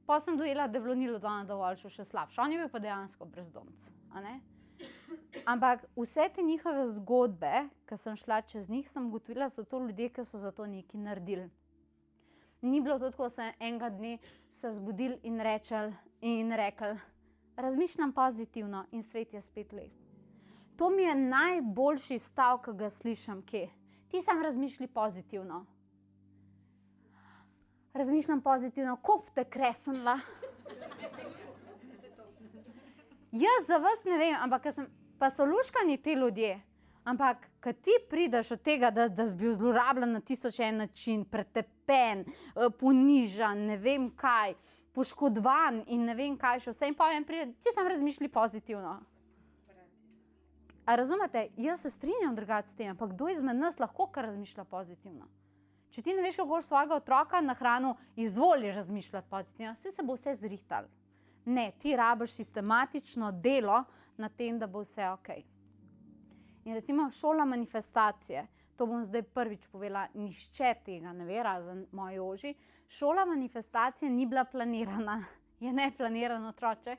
Pa sem dojela, da je bilo Nilu Dona dovolj še slabše. On je bil pa dejansko brezdomec, a ne? Ampak vse te njihove zgodbe, ki sem šla čez njih, sem ugotovila, so to ljudje, ki so za to nekaj naredili. Ni bilo to tako, se enega dne se zbudili in rekli, razmišljam pozitivno in svet je spet lep. To mi je najboljši stav, ki ga slišim kje. Ti sam razmišljaj pozitivno. Razmišljam pozitivno, kofte kresenla. Jaz za vas ne vem, ampak pa so luškani ti ljudje. Ampak, ko ti prideš od tega, da si bil zlorabljen na 1001 način, pretepen, ponižan, ne vem kaj, poškodovan in ne vem kaj še vse, in povem, ti sam razmišljaj pozitivno. A razumete, jaz se strinjam drugače s tem, ampak kdo izmed nas lahko kar razmišlja pozitivno? Če ti ne veš, kako boš svojega otroka nahranil, izvoli razmišljati pozitivno, saj se bo vse zrihtalo. Ne, ti rabiš sistematično delo na tem, da bo vse okej. In recimo šola manifestacije, to bom zdaj prvič povedala, nihče tega ne ve, razen moji oži. Šola manifestacije ni bila planirana, je neplaniran otroček.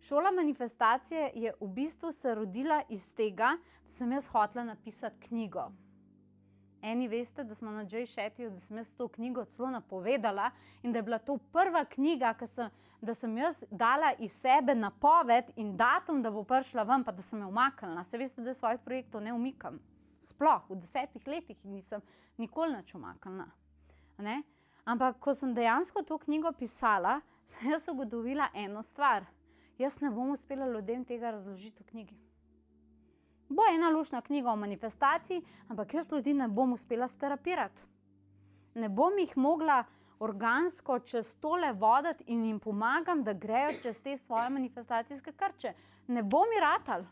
Šola manifestacije je v bistvu se rodila iz tega, da sem jaz hotela napisati knjigo. Eni veste, da smo na Jay Shettyju, da sem jaz to knjigo celo napovedala in da je bila to prva knjiga, da sem jaz dala iz sebe napoved in datum, da bo prišla ven, pa da sem jo umaknila. Se veste, da svojih projektov ne umikam. Sploh, v 10 letih nisem nikoli nič umaknila. Ampak, ko sem dejansko to knjigo pisala, sem jaz ugotovila eno stvar. Jaz ne bom uspela ljudem tega razložiti v knjigi. Bo ena luštna knjiga o manifestaciji, ampak jaz ljudi ne bom uspela sterapirati. Ne bom jih mogla organsko čez tole voditi in jim pomagam, da grejo čez te svoje manifestacijske krče. Ne bo mi ratalo.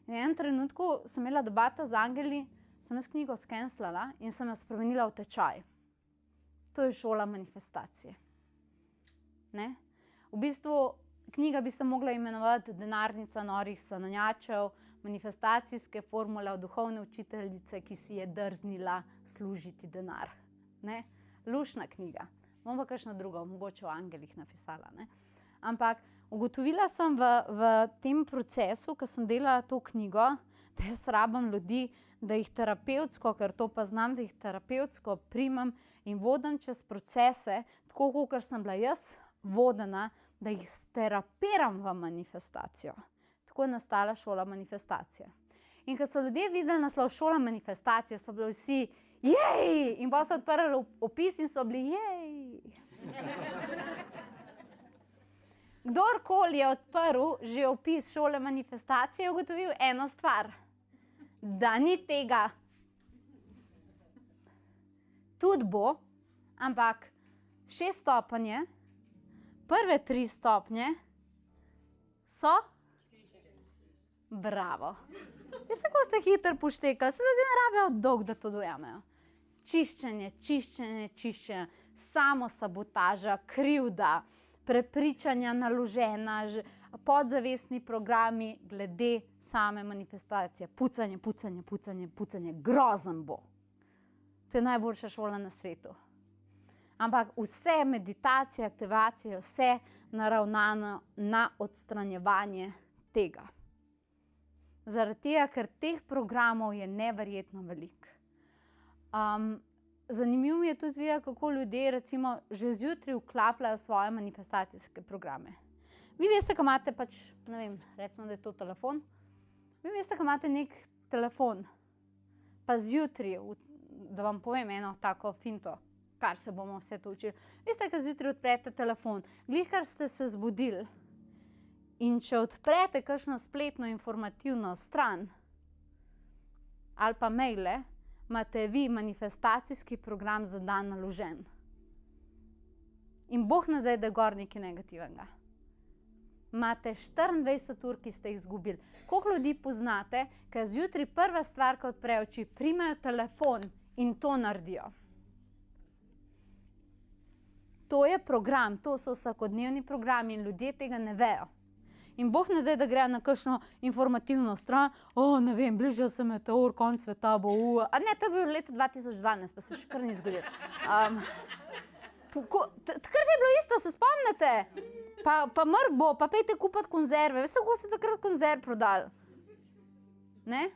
In v enem trenutku sem imela debato z angeli, sem jaz knjigo skenslala in sem jo spremenila v tečaj. To je šola manifestacije. Ne? V bistvu knjiga bi se mogla imenovati Denarnica norih sanjanjačev, manifestacijske formule od duhovne učiteljice, ki si je drznila služiti denar. Ne? Luštna knjiga. Bom pa kakšno drugo, mogoče o angelih napisala. Ne? Ampak ugotovila sem v tem procesu, ko sem delala to knjigo, da jaz rabim ljudi, da jih terapevtsko, ker to pa znam, da jih terapevtsko primem in vodim čez procese, tako kot sem bila jaz vodena, da jih sterapiram v manifestacijo. Tako je nastala šola manifestacije. In ko so ljudje videli naslov šola manifestacije, so bili vsi jej! In pa so odprli opis in so bili jej! Kdorkoli je odprl že opis šole manifestacije, je ugotovil eno stvar. Da ni tega. Tudi bo, ampak 6 stopenje, prve 3 stopnje so bravo. Veste, kako ste hitro poštekali? Se ljudje ne rabijo dolgo, da to dojamejo. Čiščenje, samosabotaža, krivda, prepričanja naložena, podzavestni programi glede same manifestacije. Pucanje, grozen bo. To je najboljša šola na svetu. Ampak vse meditacije, aktivacije, vse naravnano na odstranjevanje tega. Zaradi tega, ker teh programov je neverjetno veliko. Zanimivo mi je tudi videti, kako ljudje recimo že zjutraj vklapljajo svoje manifestacijske programe. Vi veste, ko imate ne vem, recimo, da je to telefon. Vi veste, ko imate nek telefon, pa zjutraj, da vam povem eno tako finto, kar se bomo vse to učili. Veste, ko zjutraj odprete telefon, glihkar ste se zbudili in če odprete kakšno spletno informativno stran ali pa maile, imate vi manifestacijski program za dan naložen. In Bog ne daj, da je gor nekaj negativnega. Imate 24 ur, ki ste jih izgubili. Koliko ljudi poznate, ker zjutraj prva stvar, ko odprejo oči, primejo telefon in to naredijo? To je program, to so vsakodnevni programi in ljudje tega ne vejo. In Bog ne da gre na kakšno informativno stran, ne vem, bližal se meteor, konc sveta bo, ne, to je bilo leta 2012, pa se še kar ni zgodilo. Takrat je bilo isto, se spomnite? Pa mrk bo, pa pejte kupati konzerve. Veste, kako se takrat konzerv prodali? Ne?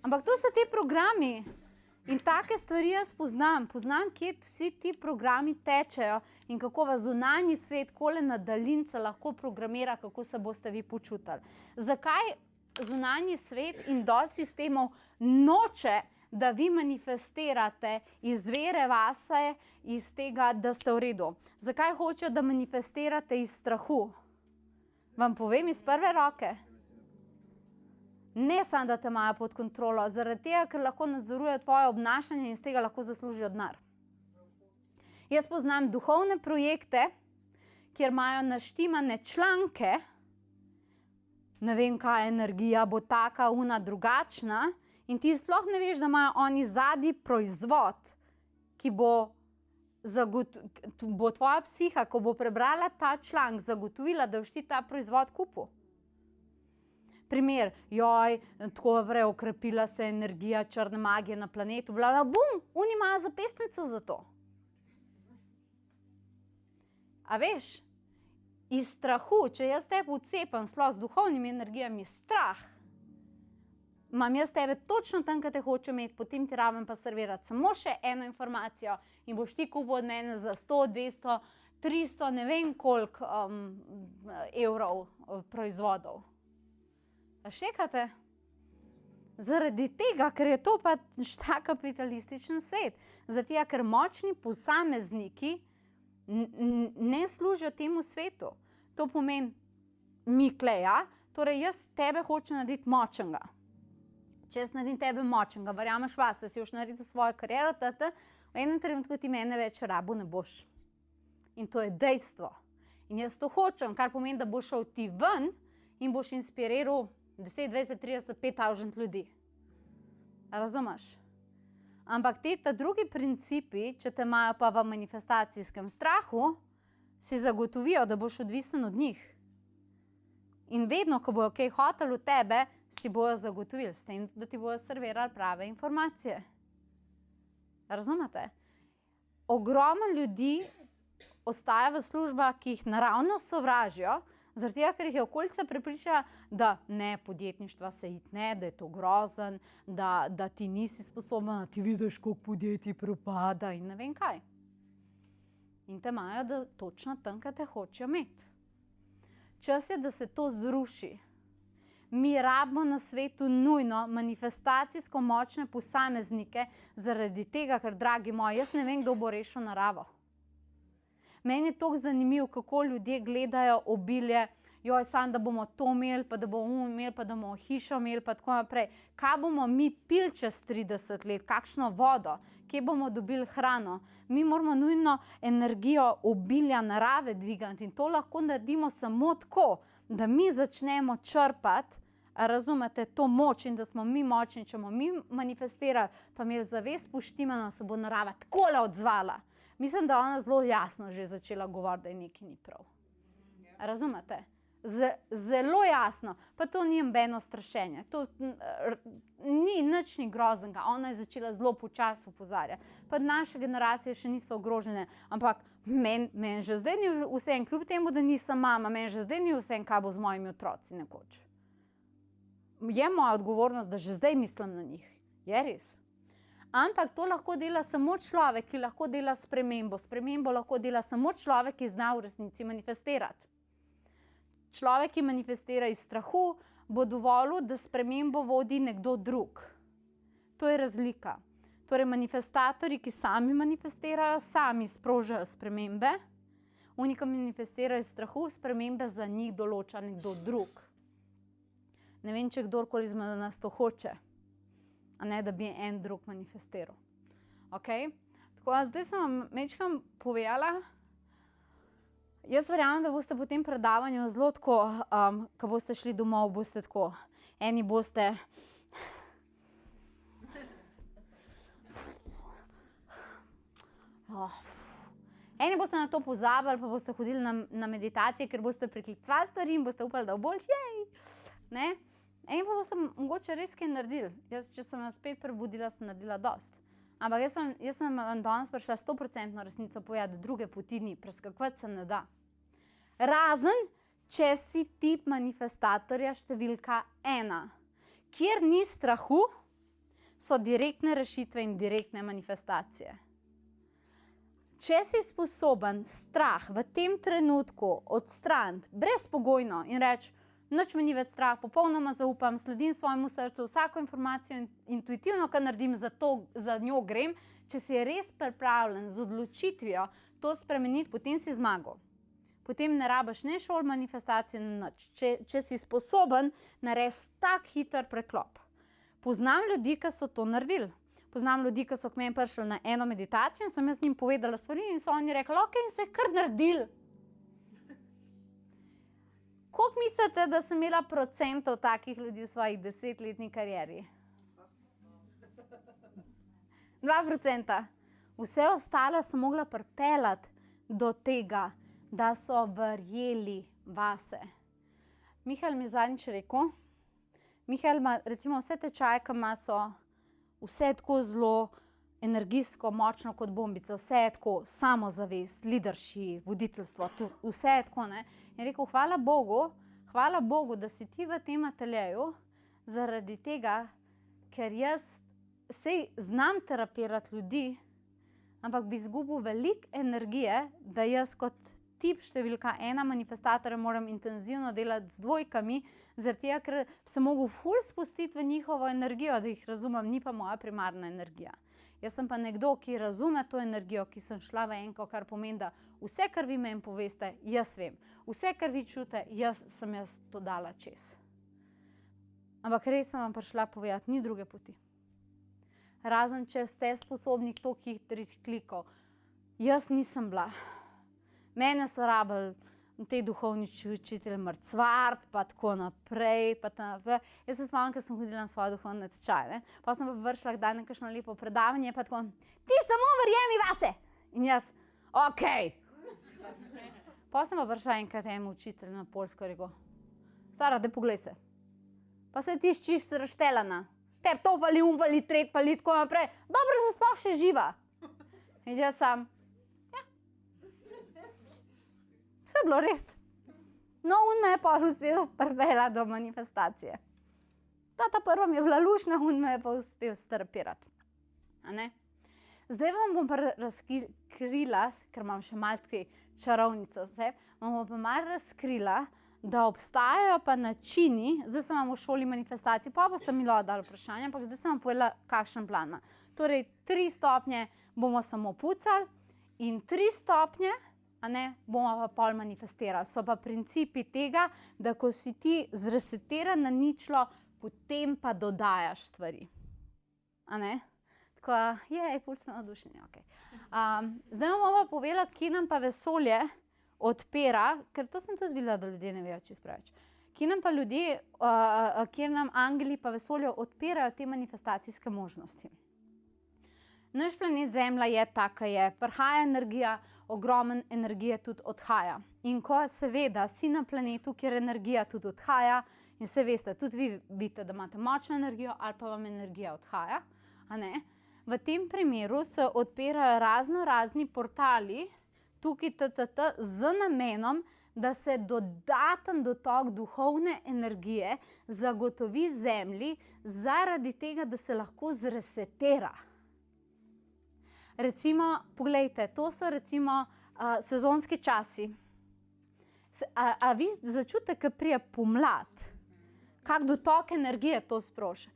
Ampak to so ti programi. In take stvari jaz poznam. Poznam, kje vsi ti programi tečejo in kako vas zunanji svet, kole na daljince lahko programira, kako se boste vi počutili. Zakaj zunanji svet in dosti sistemov noče, da vi manifestirate iz vere vase, iz tega, da ste v redu? Zakaj hočejo, da manifestirate iz strahu? Vam povem iz prve roke. Ne samo, da te imajo pod kontrolo, zaradi tega, ker lahko nadzorujejo tvoje obnašanje in iz tega lahko zaslužijo denar. Jaz poznam duhovne projekte, kjer imajo naštimane članke, ne vem, kaj energija bo taka, una drugačna, in ti sploh ne veš, da imajo oni zadnji proizvod, ki bo tvoja psiha, ko bo prebrala ta članek, zagotovila, da boš ti ta proizvod kupil. Primer, tako okrepila se energija črne magije na planetu, bum, oni imajo zapestnico za to. A veš, iz strahu, če jaz tebe odcepam sploh z duhovnimi energijami, strah, imam jaz tebe točno tam, kaj te hočem imeti, potem ti rabim pa servirati samo še eno informacijo in boš ti kupil od mene za 100, 200, 300, ne vem koliko evrov proizvodov. A šekate? Zaradi tega, ker je to pa ta kapitalističen svet. Zaradi tega, ker močni posamezniki ne služijo temu svetu. To pomeni Mikleja, torej jaz tebe hočem narediti močnega. Če jaz naredim tebe močnega, verjameš vase, si boš naredil svojo kariero, v enem trenutku ti mene več rabu ne boš. In to je dejstvo. In jaz to hočem, kar pomeni, da boš šel ti ven in boš inspiriral 10, 20, 30, 5000 ljudi. Razumeš? Ampak ta drugi principi, če te imajo pa v manifestacijskem strahu, si zagotovijo, da boš odvisen od njih. In vedno, ko bojo kaj hoteli od tebe, si bojo zagotovili s tem, da ti bojo servirali prave informacije. Razumete? Ogromno ljudi ostaja v službah, ki jih naravno sovražijo, zaradi tega, ker jih je okolica prepričala, da ne, podjetništva se iti ne, da je to grozen, da ti nisi sposoben, da ti vidiš, koliko podjetij propada in ne vem kaj. In te imajo, da točno tam, kaj te hočejo imeti. Čas je, da se to zruši. Mi rabimo na svetu nujno manifestacijsko močne posameznike zaradi tega, ker, dragi moji, jaz ne vem, kdo bo rešil naravo. Meni je toliko zanimivo, kako ljudje gledajo obilje, samo da bomo to imeli, pa da bomo imeli, pa da bomo hišo imeli, pa tako naprej. Kaj bomo mi pili čez 30 let, kakšno vodo, kje bomo dobili hrano. Mi moramo nujno energijo obilja narave dvigati in to lahko naredimo samo tako, da mi začnemo črpati, razumete, to moč in da smo mi močni, če bomo mi manifestirali, pa imeli zavest poštimano, se bo narava takole odzvala. Mislim, da ona zelo jasno že začela govoriti, da je nekaj ni prav. Razumete? Zelo jasno. Pa to ni nobeno strašenje. To ni nič ni groznega. Ona je začela zelo počasi opozarjati. Pa naše generacije še niso ogrožene. Ampak meni že zdaj ni vseeno, kljub temu, da nisem mama, meni že zdaj ni vseeno, kaj bo z mojimi otroci nekoč. Je moja odgovornost, da že zdaj mislim na njih. Je res. Ampak to lahko dela samo človek, ki lahko dela spremembo. Spremembo lahko dela samo človek, ki zna v resnici manifestirati. Človek, ki manifestira iz strahu, bo dovolil, da spremembo vodi nekdo drug. To je razlika. Torej, manifestatorji, ki sami manifestirajo, sami sprožajo spremembe. Oni, ki manifestirajo iz strahu, spremembe za njih določa nekdo drug. Ne vem, če kdorkoli izmed nas to hoče. A ne, da bi en drug manifestiral. Okay? Tako, zdaj sem vam mečkam povedala. Jaz verjamem, da boste po tem predavanju zelo tako, ko boste šli domov, boste tako, eni boste Eni boste na to pozabili, pa boste hodili na meditacije, ker boste priklicvali stvari in boste upali, da bo boljš, ne? Eni pa boste mogoče res kaj naredili. Jaz, če sem nas spet prebudila, sem naredila dost. Ampak jaz sem vam danes prišla 100% resnico povedati, da druge poti ni, preskakovati se ne da. Razen, če si tip manifestatorja številka 1, kjer ni strahu, so direktne rešitve in direktne manifestacije. Če si sposoben strah v tem trenutku odstraniti brezpogojno in reči, nič me ni več strah, popolnoma zaupam, sledim svojemu srcu, vsako informacijo intuitivno, kar naredim, za njo grem, če si res pripravljen z odločitvijo to spremeniti, potem si zmagal. Potem ne rabiš ne šol manifestacije, nič. Če si sposoben narediti tak hiter preklop. Poznam ljudi, ki so to naredili. Poznam ljudi, ki so k meni prišli na eno meditacijo in sem jaz njim povedala stvari in so oni rekli, ok, in so jih kar naredili. Koliko mislite, da sem imela procentov takih ljudi v svojih 10-letni karieri? 2%. Vse ostale sem mogla pripeljati do tega, da so verjeli vase. Mihael mi zadnjič rekel, Mihael ima recimo vse tečaje, ki ima so vse tako zelo energijsko, močno kot bombice, vse je tako samozavest, leadership, voditeljstvo, vse je tako, ne. In rekel, hvala Bogu, da si ti v tem ateljeju, zaradi tega, ker jaz sej znam terapirati ljudi, ampak bi izgubil veliko energije, da jaz kot tip številka 1 manifestatorja moram intenzivno delati z dvojkami, zaradi tega, ker sem mogel ful spustiti v njihovo energijo, da jih razumem, ni pa moja primarna energija. Jaz sem pa nekdo, ki razume to energijo, ki sem šla v enko, kar pomeni, da vse, kar vi meni poveste, jaz vem. Vse, kar vi čute, sem to dala čez. Ampak res sem vam prišla povedati, ni druge poti. Razen, če ste sposobni toliko hitrih klikov. Jaz nisem bila. Mene so rabili te duhovni učitelji mrcvart, pa tako naprej, Jaz se spomnim, ker sem hodila na svoje duhovne tečaje, ne. Pa sem pa prišla kdaj na kakšno lepo predavanje, pa tako, ti samo verjemi vase! In jaz, okej. Pa sem pa prišla enkrat enemu učitelju na Poljsko in rekel, stara, daj poglej se. Pa se ti čisto razštelana. Tebi to fali, fali, tret fali, tako naprej. Dobro, da se sploh še živa. In jaz sam, vse je bilo res. No, on me je pa uspel privela do manifestacije. Ta prva mi je bila lušna, on me je pa uspel sterapirati. A ne? Zdaj vam bom pa razkrila, ker imam še malo tukaj čarovnico vse, vam bom pa malo razkrila, da obstajajo pa načini, zdaj sem vam v šoli manifestacije, pa boste mi lahko dali vprašanje, ampak zdaj sem vam povedala, kakšen plan ima. Torej, 3 stopnje bomo samo pucali in 3 stopnje, a ne, bomo pa pol manifestirali. So pa principi tega, da ko si ti zresetiran na ničlo, potem pa dodajaš stvari. A ne? Tako, ful smo navdušeni, okej. Zdaj vam bom pa povedala, kje nam pa vesolje odpira, ker to sem tudi videla, da ljudje ne vejo čisto preveč. Kje nam pa ljudje, kjer nam angeli pa vesolje odpirajo te manifestacijske možnosti. Naš planet Zemlja je taka je, prihaja energija, ogromen energije tudi odhaja. In ko seveda si na planetu, kjer energija tudi odhaja, in se veste, tudi vi vidite, da imate močno energijo ali pa vam energija odhaja, a ne? V tem primeru se odpirajo razni portali, tukaj z namenom, da se dodaten dotok duhovne energije zagotovi Zemlji zaradi tega, da se lahko zresetira. Recimo, poglejte, to so recimo sezonski časi. A vi začutite, ko prije pomlad, kak dotok energije to sproša?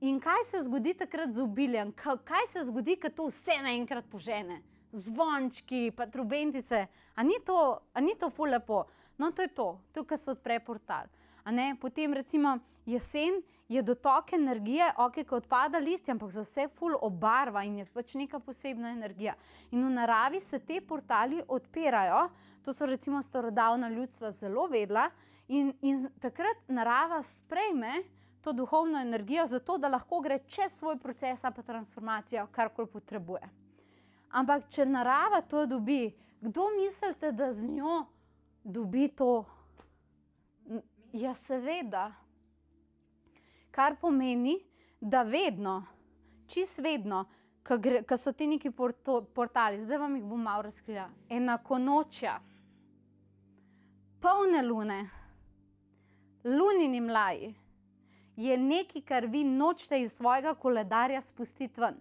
In kaj se zgodi takrat z obiljem? Kaj se zgodi, ko to vse naenkrat požene? Zvončki, pa trubentice. A ni to ful lepo? No, to je to. Tukaj se odpre portal. A ne? Potem recimo jesen je dotok energije, ko odpada listje, ampak za vse ful obarva in je pač neka posebna energija. In v naravi se te portali odpirajo, to so recimo starodavna ljudstva zelo vedela, in takrat narava sprejme to duhovno energijo zato, da lahko gre čez svoj proces pa transformacijo, karkoli potrebuje. Ampak, če narava to dobi, Kdo mislite, da z njo dobi to? Ja, seveda. Kar pomeni, da vedno, čist vedno, ko so ti neki portali, zdaj vam jih bom malo razkrila, enakonočja, polne lune, lunini mlaji, je nekaj, kar vi nočete iz svojega koledarja spustiti ven.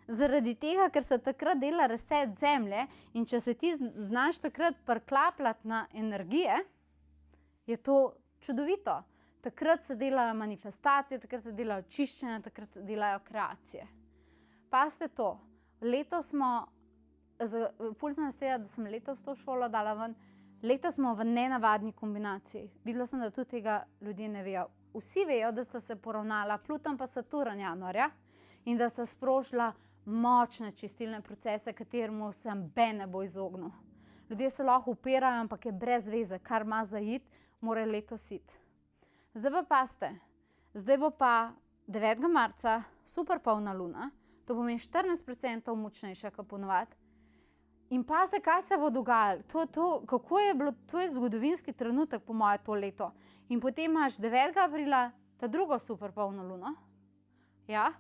Zaradi tega, ker se takrat dela reset zemlje in če se ti znaš takrat priklapljati na energije, je to čudovito. Takrat se delajo manifestacije, takrat se delajo čiščenja, takrat se delajo kreacije. Pazite to, letos smo, ful sem vesela, da sem letos to šolo dala ven, letos smo v nenavadni kombinaciji. Videla sem, da tudi tega ljudje ne vejo. Vsi vejo, da sta se poravnala Pluton pa Saturn januarja in da sta sprožila močne čistilne procese, kateremu se noben ne bo izognil. Ljudje se lahko upirajo, ampak je brez veze, kar ima za iti, mora letos iti. Zdaj pa pazite, zdaj bo pa 9. marca super polna luna, to pomeni 14% močnejša kot ponovadi. In pazite, kaj se bo dogajalo. Kako je bilo, to je zgodovinski trenutek po moje to leto. In potem imaš 9. aprila ta drugo super polno luno. Ja?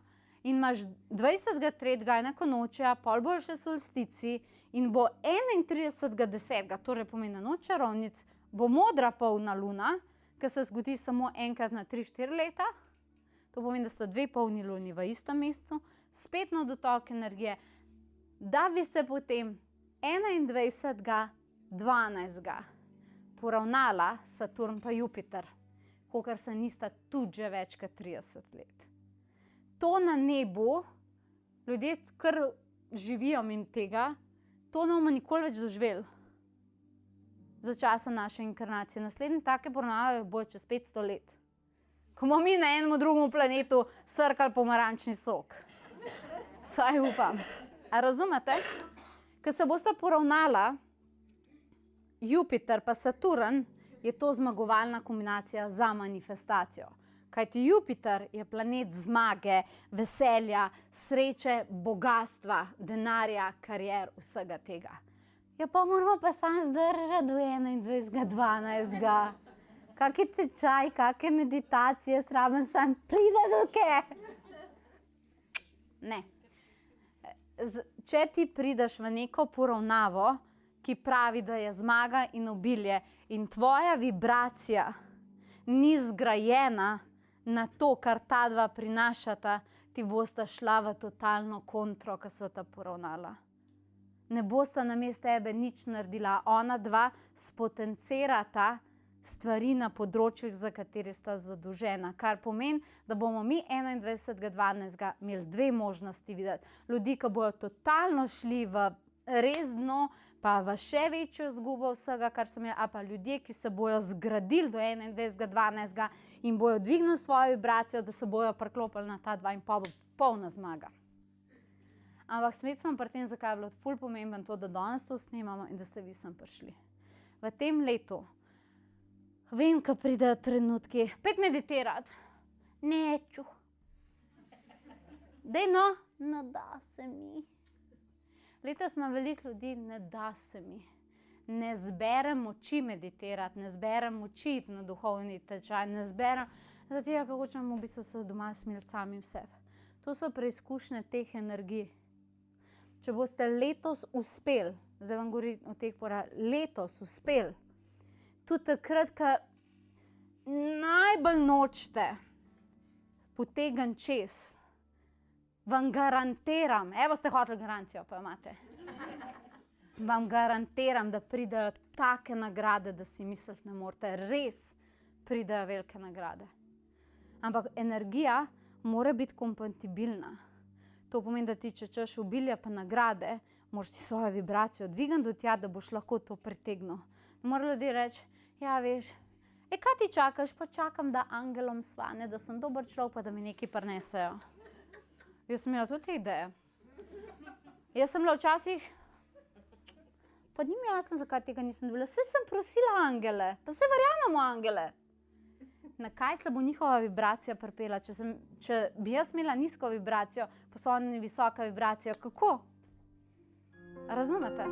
In imaš 20.3. enakonočja, pol bo še solstici in bo 31.10., torej pomeni noč čarovnic, bo modra polna luna, ki se zgodi samo enkrat na 3-4 leta. To pomeni, da sta 2 polni luni v istem mesecu, spet na dotok energije, da bi se potem 21.12. poravnala Saturn pa Jupiter, kakor se nista tudi že več kot 30 let. To na nebu, ljudje kar živijo mimo tega, to ne bomo nikoli več doživeli za časa naše inkarnacije. Naslednje take poravnave bo čez 500 let. Ko bomo mi na enem drugem planetu srkali pomarančni sok. Vsaj upam. A razumete? Ko se bosta poravnala Jupiter pa Saturn, je to zmagovalna kombinacija za manifestacijo. Kajti Jupiter je planet zmage, veselja, sreče, bogastva, denarja, karier, vsega tega. Ja, pa moramo pa samo zdržati do 21.12. Kakšen tečaj, kakšne meditacije, sraben sam pride do kje? Ne. Če ti prideš v neko poravnavo, ki pravi, da je zmaga in obilje in tvoja vibracija ni zgrajena na to, kar ta dva prinašata, ti bosta šla v totalno kontro, ko so ta poravnala. Ne bosta namesto tebe nič naredila. Ona dva spotencirata stvari na področjih, za kateri sta zadolžena. Kar pomeni, da bomo mi 21.12. imeli 2 možnosti videti. Ljudi, ki bojo totalno šli v res dno, pa v še večjo izgubo vsega, kar so imeli, a pa ljudje, ki se bojo zgradili do 21.12. in bojo dvignili svojo vibracijo, da se bojo priklopili na ta dva in pa bo polna zmaga. Ampak smet sem pri tem, zakaj je bilo ful pomemben to, da danes to snemamo in da ste vi sem prišli. V tem letu vem, ko pridejo trenutki, pet meditirati, neču. Dej no, ne da se mi. Letos ima veliko ljudi, ne da se mi. Ne zberem moči meditirati, ne zberem moči iti na duhovni tečaj, ne zberem, zato kako hočemo v bistvu se doma smiliti samim sebi. To so preizkušnje teh energij. Če boste letos uspeli, zdaj vam govorim o teh letos uspeli, tudi takrat, ko najbolj nočete potegniti čez, vam garantiram, evo ste hoteli garancijo, pa imate. Vam garantiram, da pridejo take nagrade, da si misliti ne morete. Res pridejo velike nagrade. Ampak energija mora biti kompatibilna. To pomeni, da ti, če češ obilja pa nagrade, moraš ti svojo vibracijo dvigati do tja, da boš lahko to pritegnil. Ne morajo ljudje reči, ja veš, kaj ti čakaš? Pa čakam, da angelom svane, da sem dober človek, pa da mi nekaj prinesejo. Jaz sem imela tudi te ideje. Jaz sem bila včasih, pa ni mi jasno, zakaj tega nisem dobila. Saj sem prosila angele, pa se verjamem v angele. Na kaj se bo njihova vibracija pripela? Če bi jaz imela nizko vibracijo, pa so oni visoka vibracija, kako? Razumete?